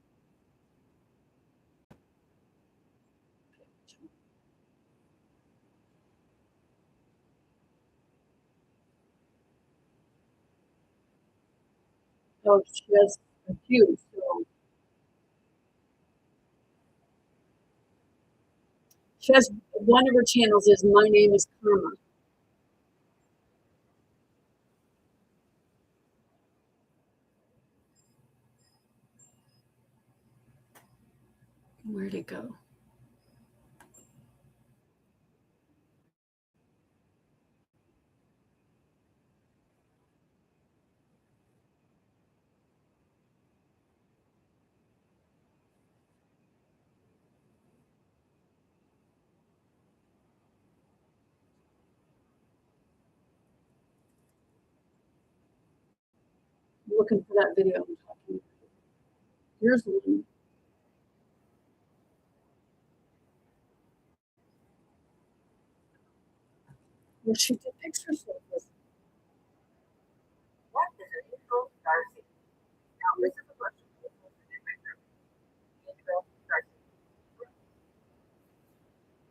Oh, she has a few. So she has one of her channels is My Name is Karma. Where'd it go? I'm looking for that video I'm talking about. Here's one. Where she depicts herself as What is an neutral star seed? Now, this is a question for the neutral star seed.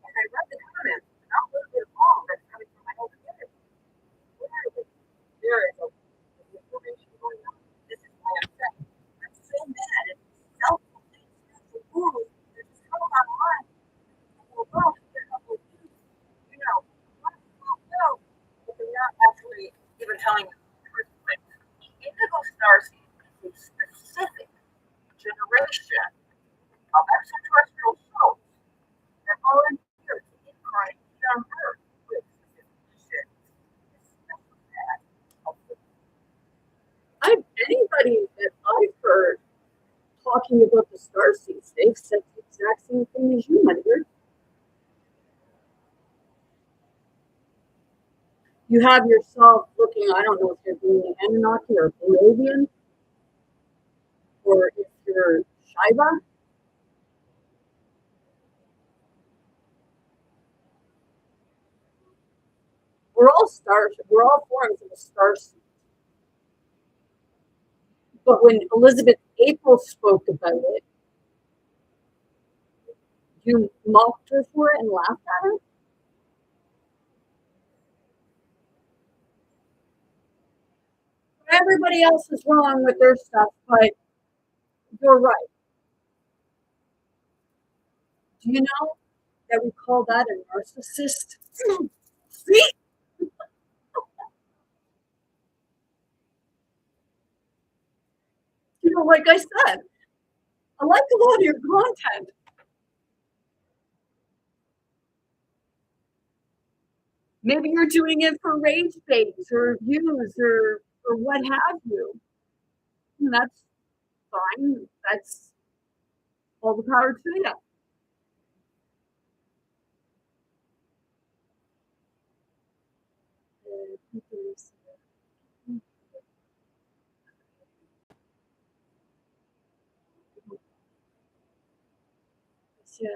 And I read the comments, and I'm a little bit wrong that's coming from my own community. Clearly, there is a information going on. This is why I'm saying I'm so mad at self-proclaimed spiritual gurus that just come online and go, well, get a couple of views, you know, but they're not actually even telling you the truth. Like, indigo star seed is a specific generation of extraterrestrial souls that volunteer to incarnate here on Earth with specific missions. anybody that I've heard talking about the star seeds, they've said the exact same thing as you, my dear. You have yourself looking, I don't know if you're being Anunnaki or Palladian, or if you're Shiva. We're all stars, we're all forms of a star seed. But when Elizabeth April spoke about it, you mocked her for it and laughed at her? Everybody else is wrong with their stuff, but you're right. Do you know that we call that a narcissist? See? You know, like I said, I like a lot of your content. Maybe you're doing it for rage baits or views or what have you. And that's fine. That's all the power to you. Yeah.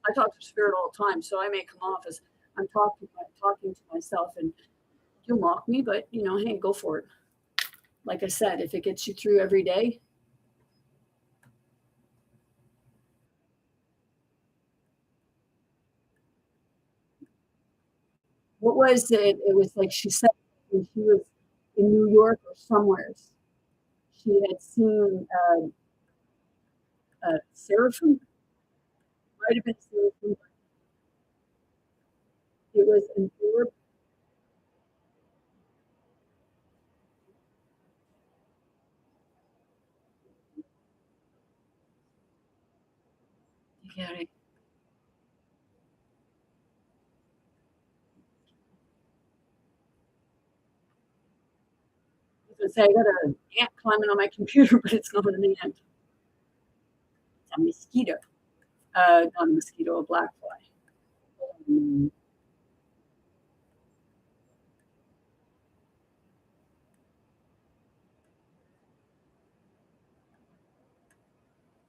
I talk to spirit all the time, so I may come off as I'm talking to myself, and you mock me, but you know, hey, go for it. Like I said, if it gets you through every day. What was it? It was like she said when she was in New York or somewhere, she had seen a seraphim. Might have been seraphim. It was an orb. Gary. I was gonna say I got an ant climbing on my computer, but it's not an ant. It's a mosquito. Not a mosquito, a black fly.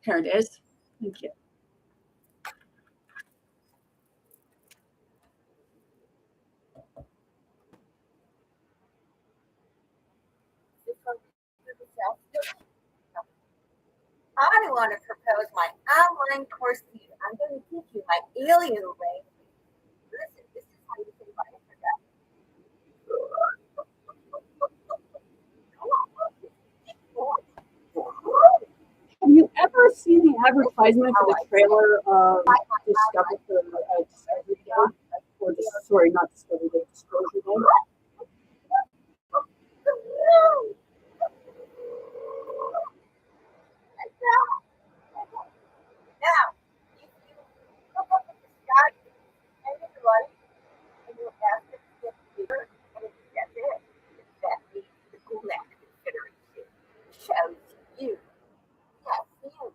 Here it is. Thank you. I want to propose my online course to you. I'm going to teach you my alien language. Listen, this is how you say bye for that. Have you ever seen the advertisement for the trailer of Discovery Day? Or sorry, not Discovery Day, Disclosure Day? Now, if you look up at the sky and it's light, and you ask it to get bigger, and it gets it, that means the Gulag Confederation shows you. Yes, you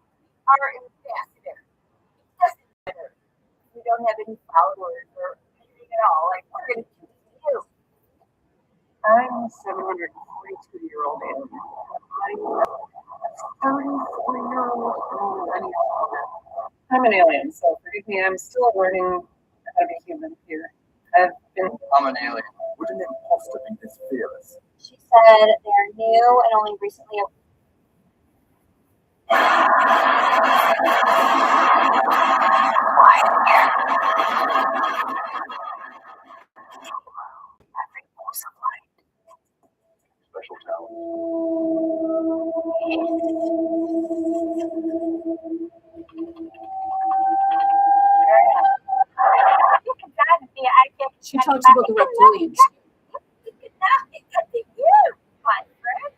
are ambassador. It doesn't matter if you don't have any followers or anything at all. Like, we're going to choose you. I'm 742-year-old alien. I'm a 34-year-old millennial. I'm an alien, so forgive me. I'm still learning how to be human here. I'm an alien. Would an imposter be this fearless? She said they're new and only recently. Special talent. She talks about the reptilians. You cannot be cutting you, my friend.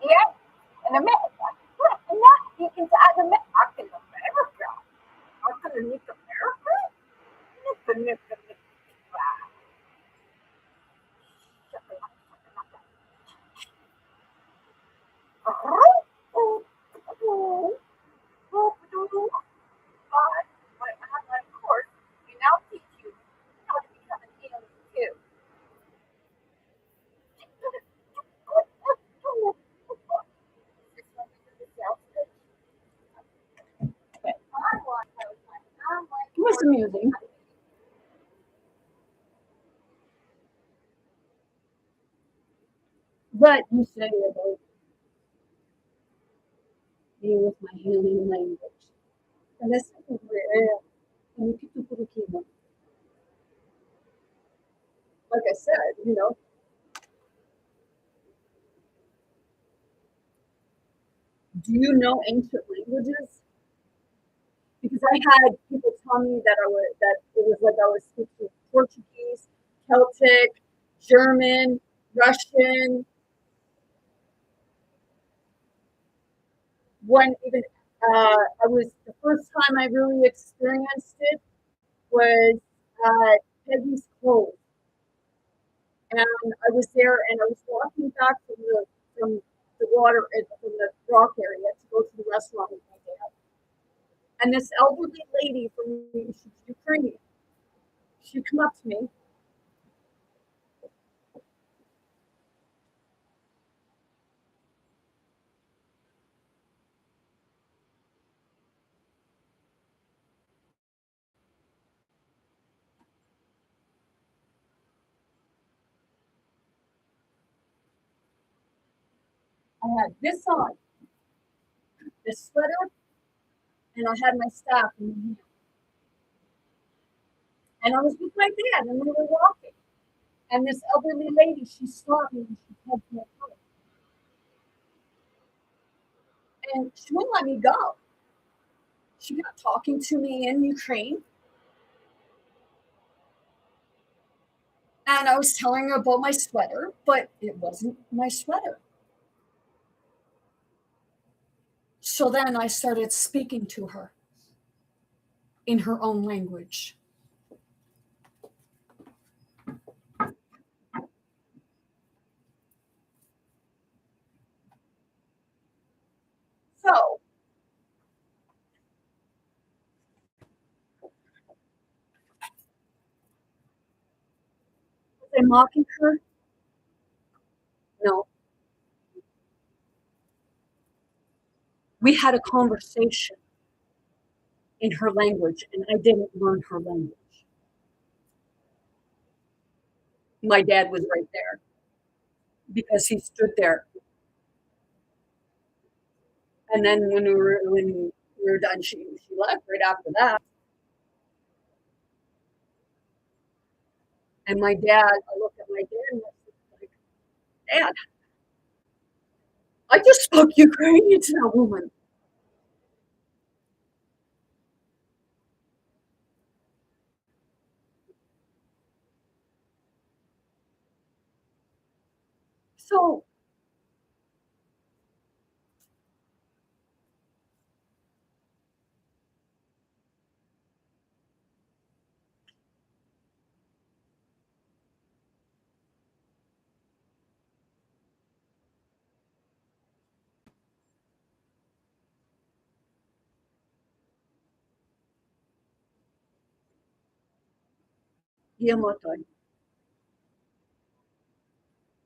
Yeah, in America. And not inside America. I'm gonna nick America? Nick. My online course, we now teach you how to become an alien too. It was amusing. But you say about me with my alien language. And this is where you keep the little kid on. Like I said, you know. Do you know ancient languages? Because I had people tell me that it was like I was speaking Portuguese, Celtic, German, Russian. One even I was the first time I really experienced it was at Peggy's Cove, and I was there and I was walking back from the water from the rock area to go to the restaurant with my dad. And this elderly lady from Ukraine, she come up to me. I had this on, this sweater, and I had my staff in my hand. And I was with my dad, and we were walking. And this elderly lady, she stopped me and she touched my foot. And she wouldn't let me go. She got talking to me in Ukraine. And I was telling her about my sweater, but it wasn't my sweater. So then I started speaking to her in her own language. So was I mocking her? No. We had a conversation in her language, and I didn't learn her language. My dad was right there because he stood there. And then when we were done, she left right after that. And my dad, I looked at my dad and I was like, Dad, I just spoke Ukrainian to that woman. So Yamoto,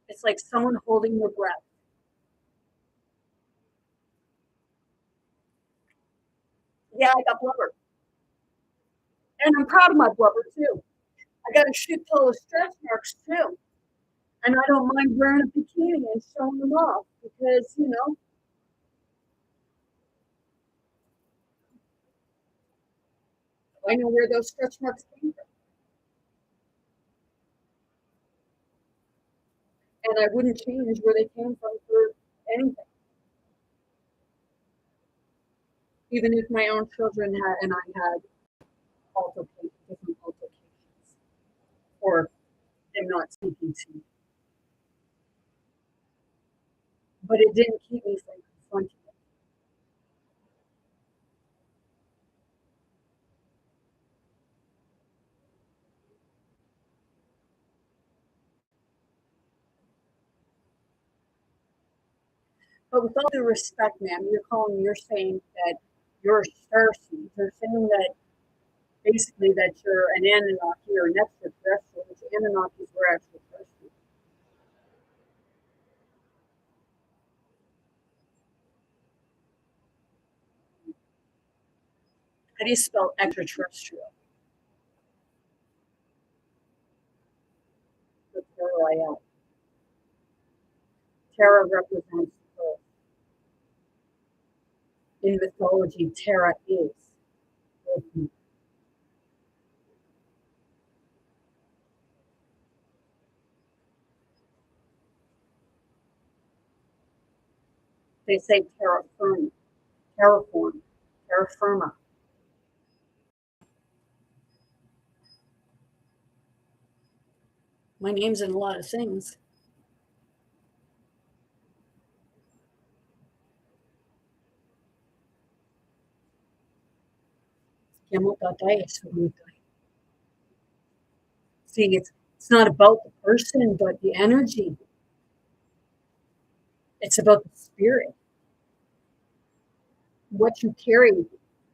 it's like someone holding your breath. Yeah, I got blubber. And I'm proud of my blubber too. I got a shit full of stretch marks too. And I don't mind wearing a bikini and showing them off because, I know where those stretch marks came from. And I wouldn't change where they came from for anything. Even if my own children had and I had different altercations or them not speaking to me. But it didn't keep me from confronting it. But with all due respect, ma'am, you're saying that you're a star seed. You're saying that basically that you're an Anunnaki or an extraterrestrial, which Anunnakis were extraterrestrial. How do you spell extraterrestrial? With Terra. Terra represents Earth. In mythology, Terra is Earth. They say terra firma, terraform, terra firma. My name's in a lot of things. See, it's not about the person, but the energy. It's about the spirit. What you carry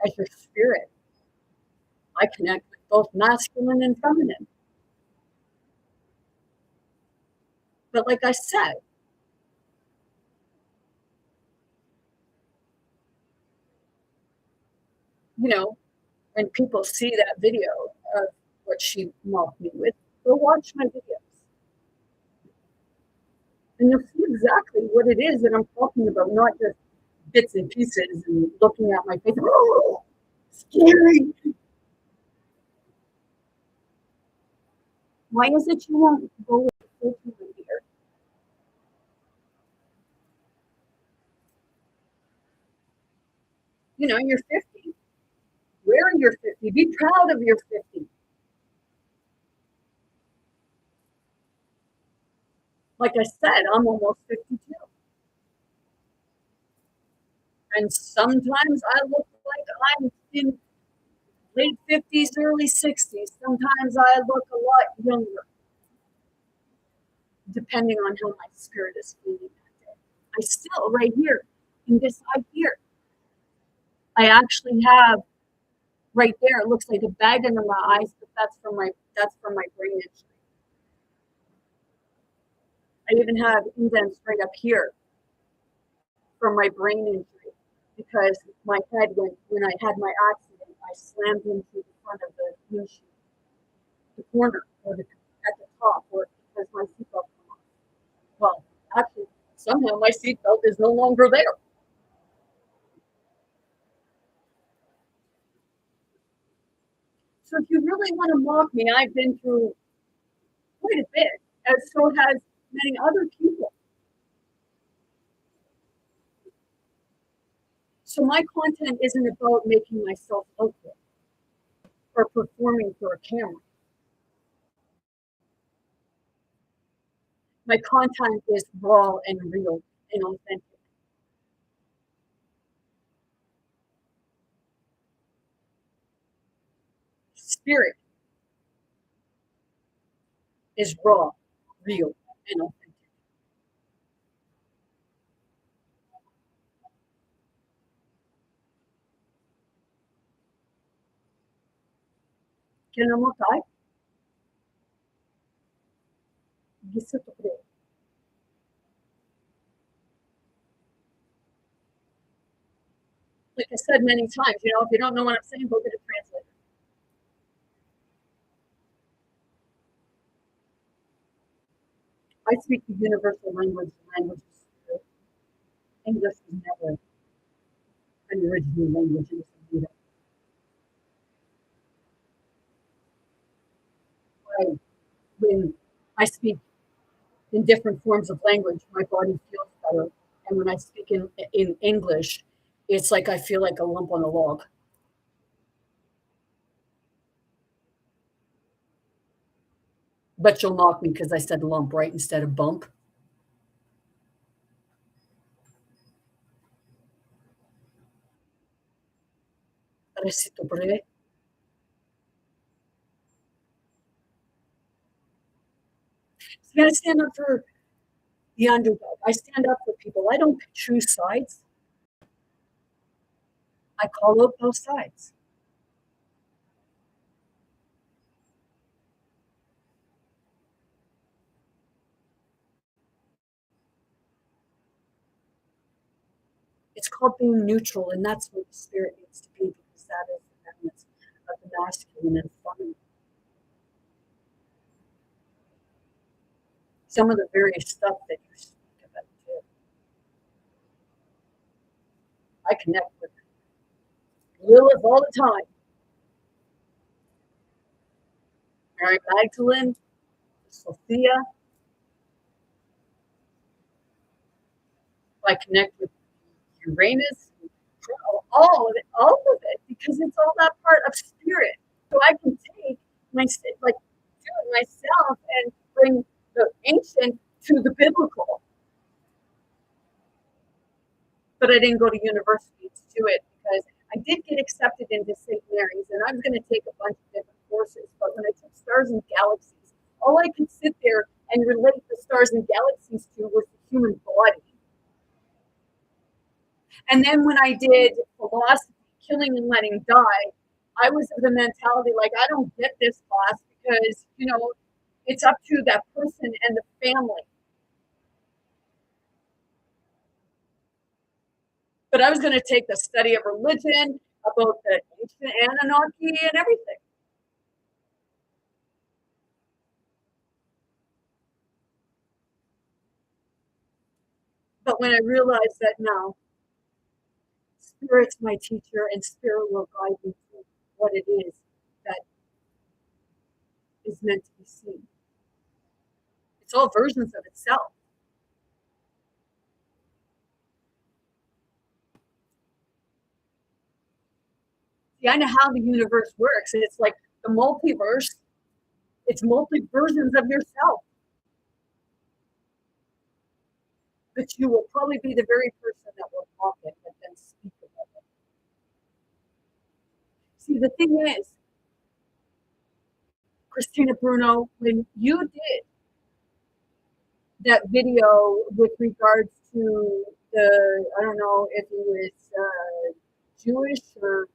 as your spirit. I connect with both masculine and feminine. But like I said, when people see that video of what she mocked me with, go watch my videos. And you'll see exactly what it is that I'm talking about, not just bits and pieces and looking at my face. Oh, scary. Why is it you won't go with the filter here? You're 50. Wear your 50. Be proud of your 50. Like I said, I'm almost 52. And sometimes I look like I'm in late 50s, early 60s. Sometimes I look a lot younger, depending on how my spirit is feeling that day. I still, right here, in this eye here, I actually have right there, it looks like a bag under my eyes, but that's from my brain injury. I even have indents right up here from my brain injury because my head when I had my accident, I slammed into the front of the windshield, the corner or at the top, or because my seatbelt came off. Well, actually, somehow my seatbelt is no longer there. So if you really want to mock me, I've been through quite a bit, as so has many other people. So my content isn't about making myself look good or performing for a camera. My content is raw and real and authentic. Spirit is raw, real, and authentic. Kaya mo tayo, gisa to pre. Like I said many times, if you don't know what I'm saying, go get a translator. I speak the universal language, the language of spirit. English is never an original language in Bermuda. When I speak in different forms of language, my body feels better. And when I speak in English, it's like I feel like a lump on a log. But you'll mock me because I said lump, right, instead of bump. Recito breve. So you got to stand up for the underdog. I stand up for people. I don't choose sides. I call out both sides. It's called being neutral, and that's what the spirit needs to be, because that is the balance of the masculine and feminine. Some of the various stuff that you speak about too. I connect with Lilith all the time. Mary Magdalene, Sophia. I connect with Uranus, all of it, because it's all that part of spirit. So I can take do it myself and bring the ancient to the biblical. But I didn't go to university to do it because I did get accepted into St. Mary's, and I was going to take a bunch of different courses. But when I took Stars and Galaxies, all I could sit there and relate the stars and galaxies to was the human body. And then when I did philosophy, killing and letting die, I was of the mentality like, I don't get this class because, it's up to that person and the family. But I was going to take the study of religion, about the ancient Anunnaki and everything. But when I realized that no, Spirit's my teacher and Spirit will guide me to what it is that is meant to be seen. It's all versions of itself. See, I know how the universe works. It's like the multiverse. It's multi versions of yourself. But you will probably be the very person that will mock it, but then speak about it. See, the thing is, Christina Bruno, when you did that video with regards to the, I don't know if it was Jewish or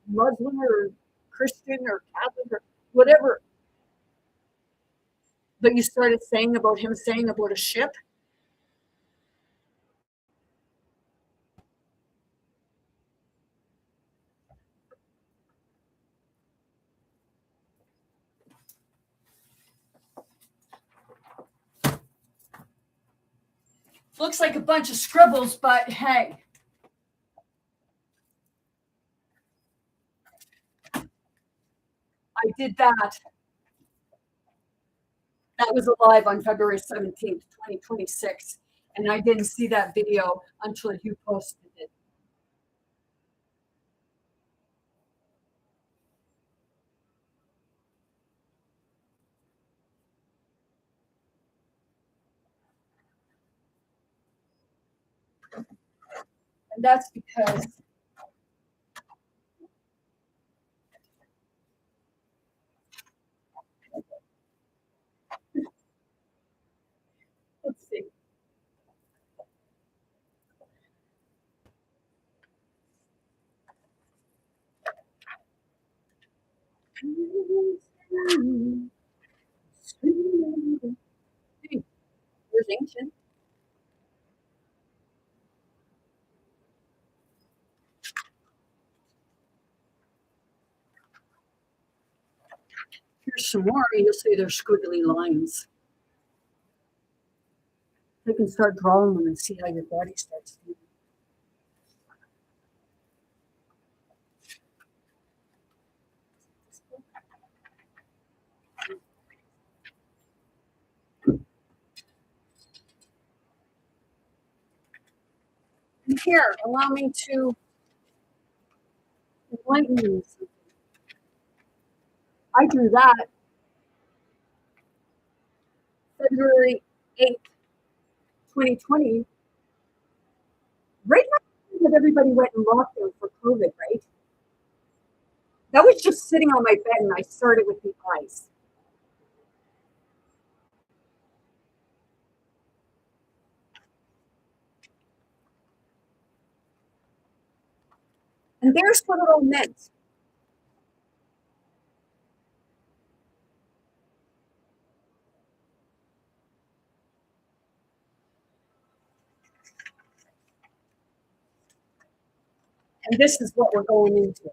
Muslim or Christian or Catholic or whatever, but you started saying about him saying about a ship. Looks like a bunch of scribbles, but hey. I did that. That was live on February 17th, 2026. And I didn't see that video until you posted it. And that's because let's see. Hey, there's ancient. Here's some more. You'll see there's squiggly lines. You can start drawing them and see how your body starts moving. And here, allow me to enlighten you. I drew that February 8th, 2020, right now that everybody went in lockdown for COVID, right? That was just sitting on my bed and I started with the eyes. And there's what it all meant. And this is what we're going into.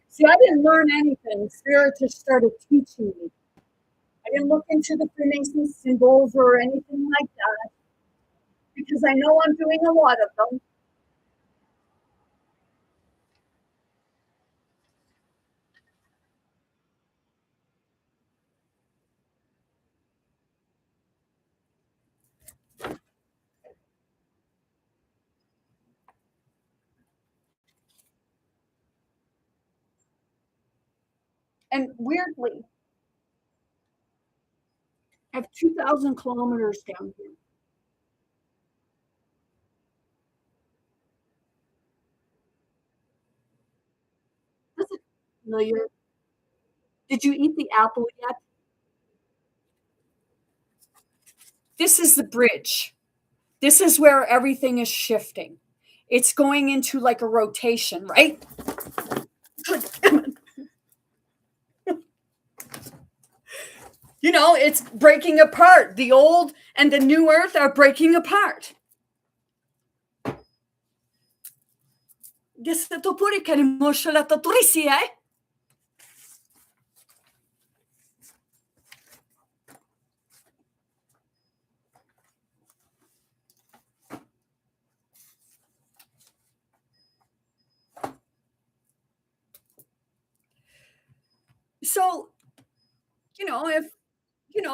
See, I didn't learn anything. Spirit just started teaching me. I didn't look into the Freemason symbols or anything like that because I know I'm doing a lot of them. And weirdly, I have 2,000 kilometers down here. Is it familiar? Did you eat the apple yet? This is the bridge. This is where everything is shifting. It's going into like a rotation, right? You know, it's breaking apart. The old and the new earth are breaking apart. So,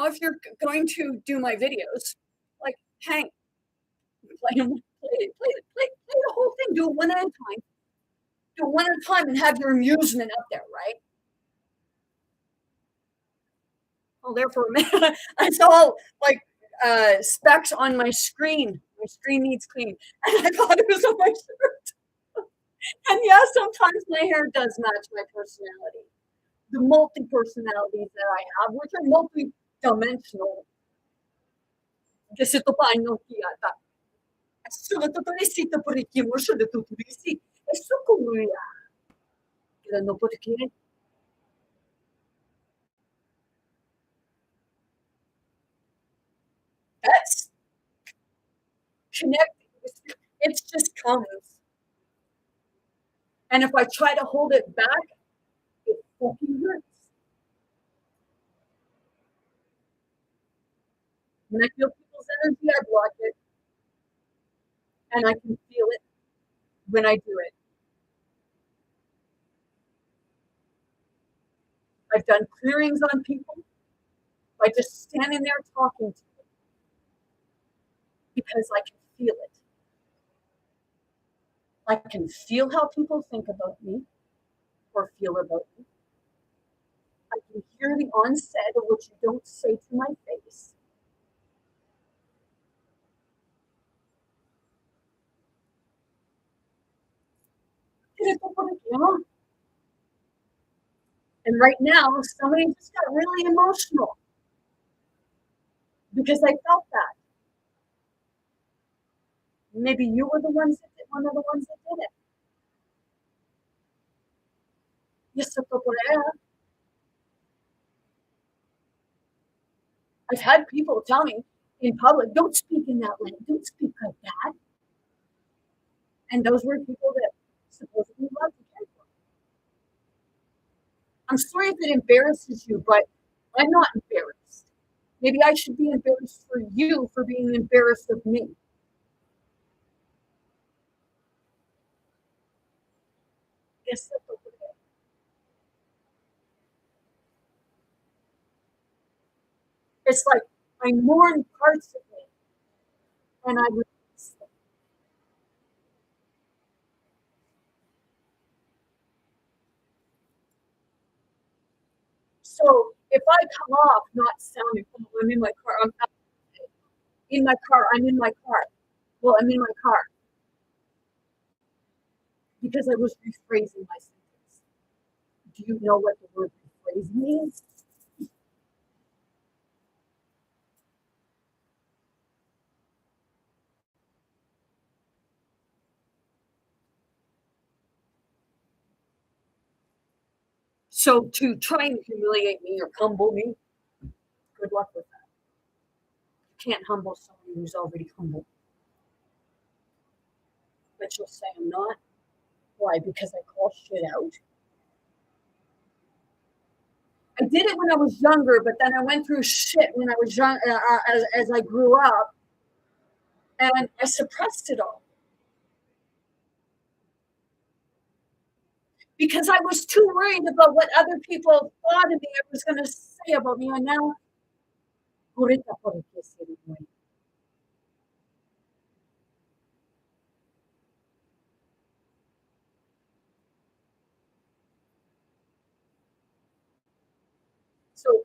if you're going to do my videos, like hang, play the whole thing, do it one at a time. Do it one at a time and have your amusement up there, right? Oh, there for a minute. I saw like specks on my screen. My screen needs clean. And I thought it was on my shirt. And yeah, sometimes my hair does match my personality. The multi personalities that I have, which are multi dimensional. Kasi ito pa ano kiyata. Sulit ito ni Sita Puriki mo siya dito turisi. Eso kumuya. Kaya no porque that's connecting. It just comes. And if I try to hold it back, it fucking hurts. When I feel people's energy, I block it. And I can feel it when I do it. I've done clearings on people by just standing there talking to them because I can feel it. I can feel how people think about me or feel about me. I can hear the onset of what you don't say to my face. And right now, somebody just got really emotional because I felt that. Maybe you were the ones that did, one of the ones that did it. Yes, I've had people tell me in public, don't speak in that way, don't speak like that. And those were people that supposedly loved you. I'm sorry if it embarrasses you, but I'm not embarrassed. Maybe I should be embarrassed for you for being embarrassed of me. Yes, it's like I mourn parts of me and I release them. So if I come off not sounding, oh, I'm in my car, I'm in my car, I'm in my car. Well, I'm in my car because I was rephrasing my sentence. Do you know what the word rephrase means? So to try and humiliate me or humble me, good luck with that. You can't humble someone who's already humble. But you'll say I'm not. Why? Because I call shit out. I did it when I was younger, but then I went through shit when I was young, as I grew up, and I suppressed it all because I was too worried about what other people thought of me, I was going to say about me, and now, so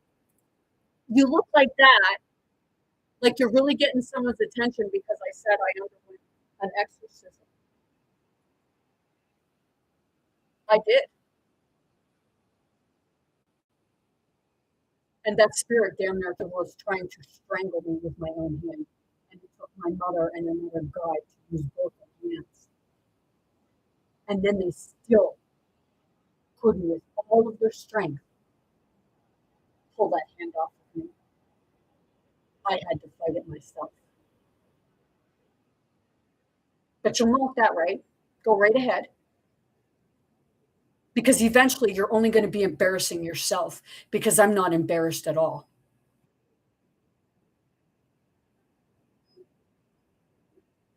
you look like that, like you're really getting someone's attention because I said I underwent an exorcism. I did. And that spirit down there was trying to strangle me with my own hand. And it took my mother and another guy to use both their hands. And then they still couldn't, with all of their strength, pull that hand off of me. I had to fight it myself. But you'll know that, right? Go right ahead. Because eventually you're only going to be embarrassing yourself because I'm not embarrassed at all.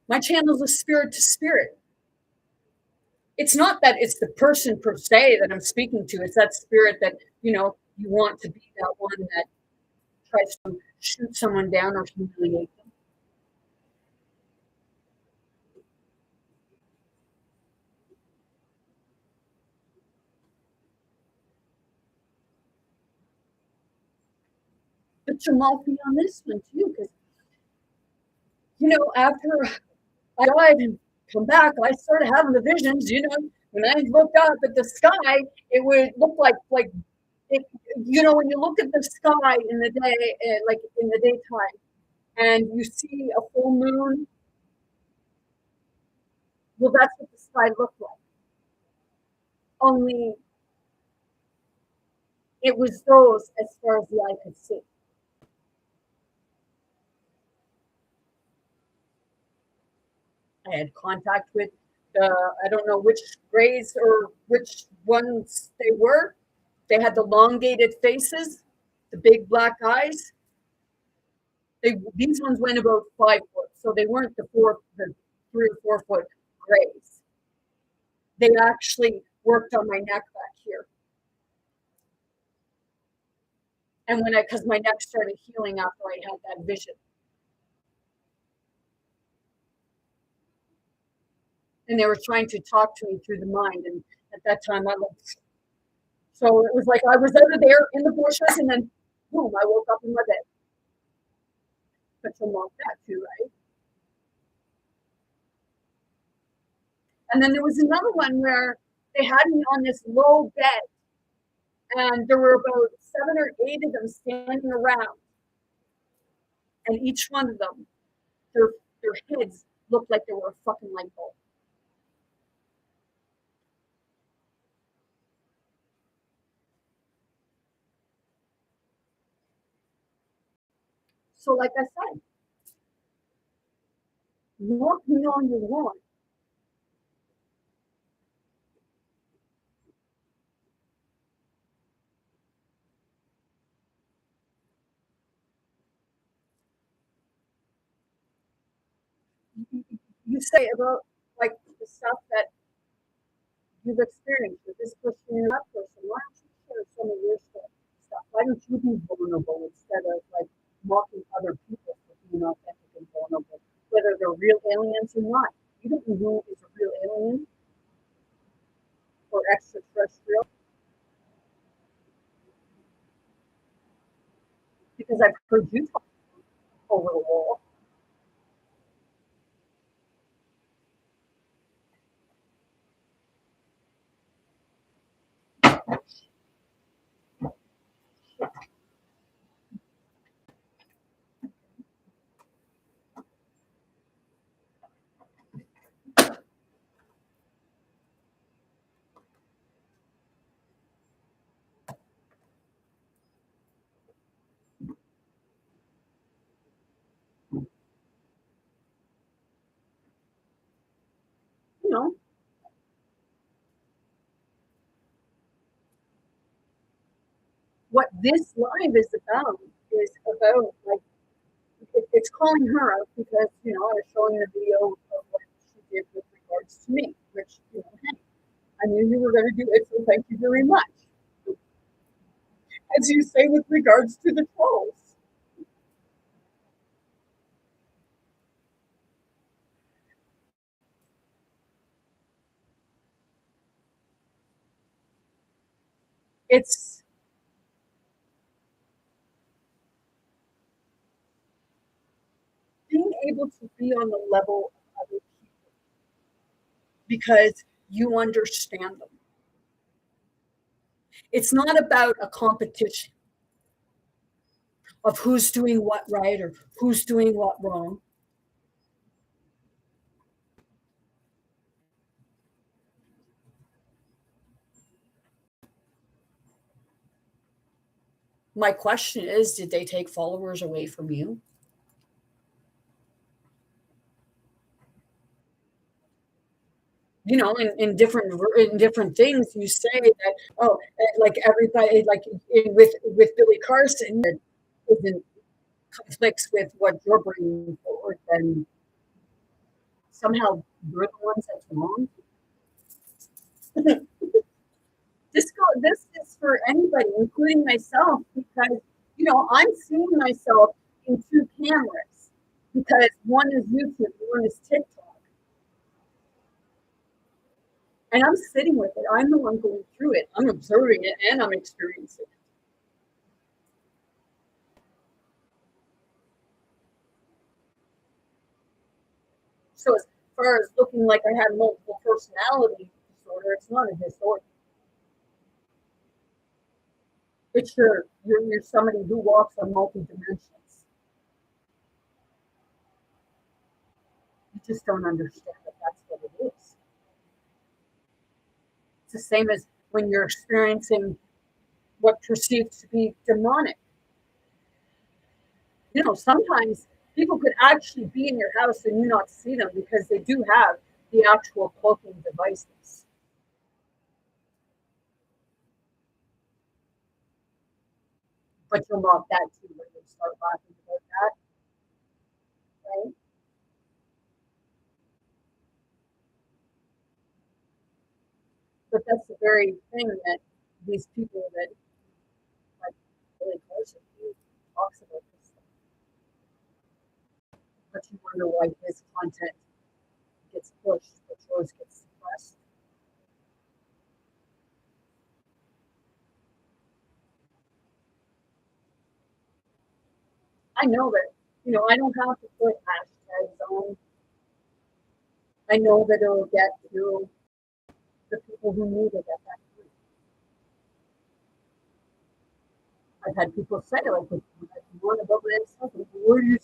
My channel is spirit to spirit. It's not that it's the person per se that I'm speaking to. It's that spirit that, you want to be that one that tries to shoot someone down or humiliate them. But you mocked me on this one too, because after I died and come back, I started having the visions. When I looked up at the sky, it would look like it. When you look at the sky in the day, like in the daytime, and you see a full moon, well, that's what the sky looked like. Only it was those as far as the eye could see. I had contact with I don't know which grays or which ones they were. They had the elongated faces, the big black eyes. These ones went about 5 foot, so they weren't the 3 or 4 foot grays. They actually worked on my neck back here. And because my neck started healing after I had that vision. And they were trying to talk to me through the mind. And at that time, I looked. So it was like I was out of there in the bushes, and then boom, I woke up in my bed. But you mocked that too, right? And then there was another one where they had me on this low bed, and there were about 7 or 8 of them standing around. And each one of them, their heads looked like they were a fucking light bulb. So like I said, mock me all you want. You say about like the stuff that you've experienced with this person and that person. Why don't you share some of your stuff? Why don't you be vulnerable instead of like mocking other people for being authentic and vulnerable, whether they're real aliens or not? You don't know who is a real alien or extraterrestrial, because I've heard you talk over the wall. You know, what this live is about like it's calling her out because I was showing the video of what she did with regards to me, which hey, I knew you were going to do it, so thank you very much. As you say with regards to the trolls. It's being able to be on the level of other people because you understand them. It's not about a competition of who's doing what right or who's doing what wrong. My question is, did they take followers away from you? In different things, you say that like everybody, like with Billy Carson, that isn't conflicts with what you're bringing forward, then somehow you're the ones that's wrong. This is for anybody, including myself, because I'm seeing myself in 2 cameras because one is YouTube, one is TikTok. And I'm sitting with it. I'm the one going through it. I'm observing it and I'm experiencing it. So as far as looking like I had multiple personality disorder, it's not a disorder. It's you're somebody who walks on multi dimensions. You just don't understand that that's what it is. It's the same as when you're experiencing what perceived to be demonic. You know, sometimes people could actually be in your house and you not see them because they do have the actual cloaking devices. But you'll mock that too when you start laughing about that, right? But that's the very thing that these people that like really close to you talks about this stuff. But you wonder why his content gets pushed, but yours gets suppressed. I know that, you know, I don't have to put hashtags on. I know that it'll get to the people who need it at that point. I've had people say, like, if you want to go with this, where do you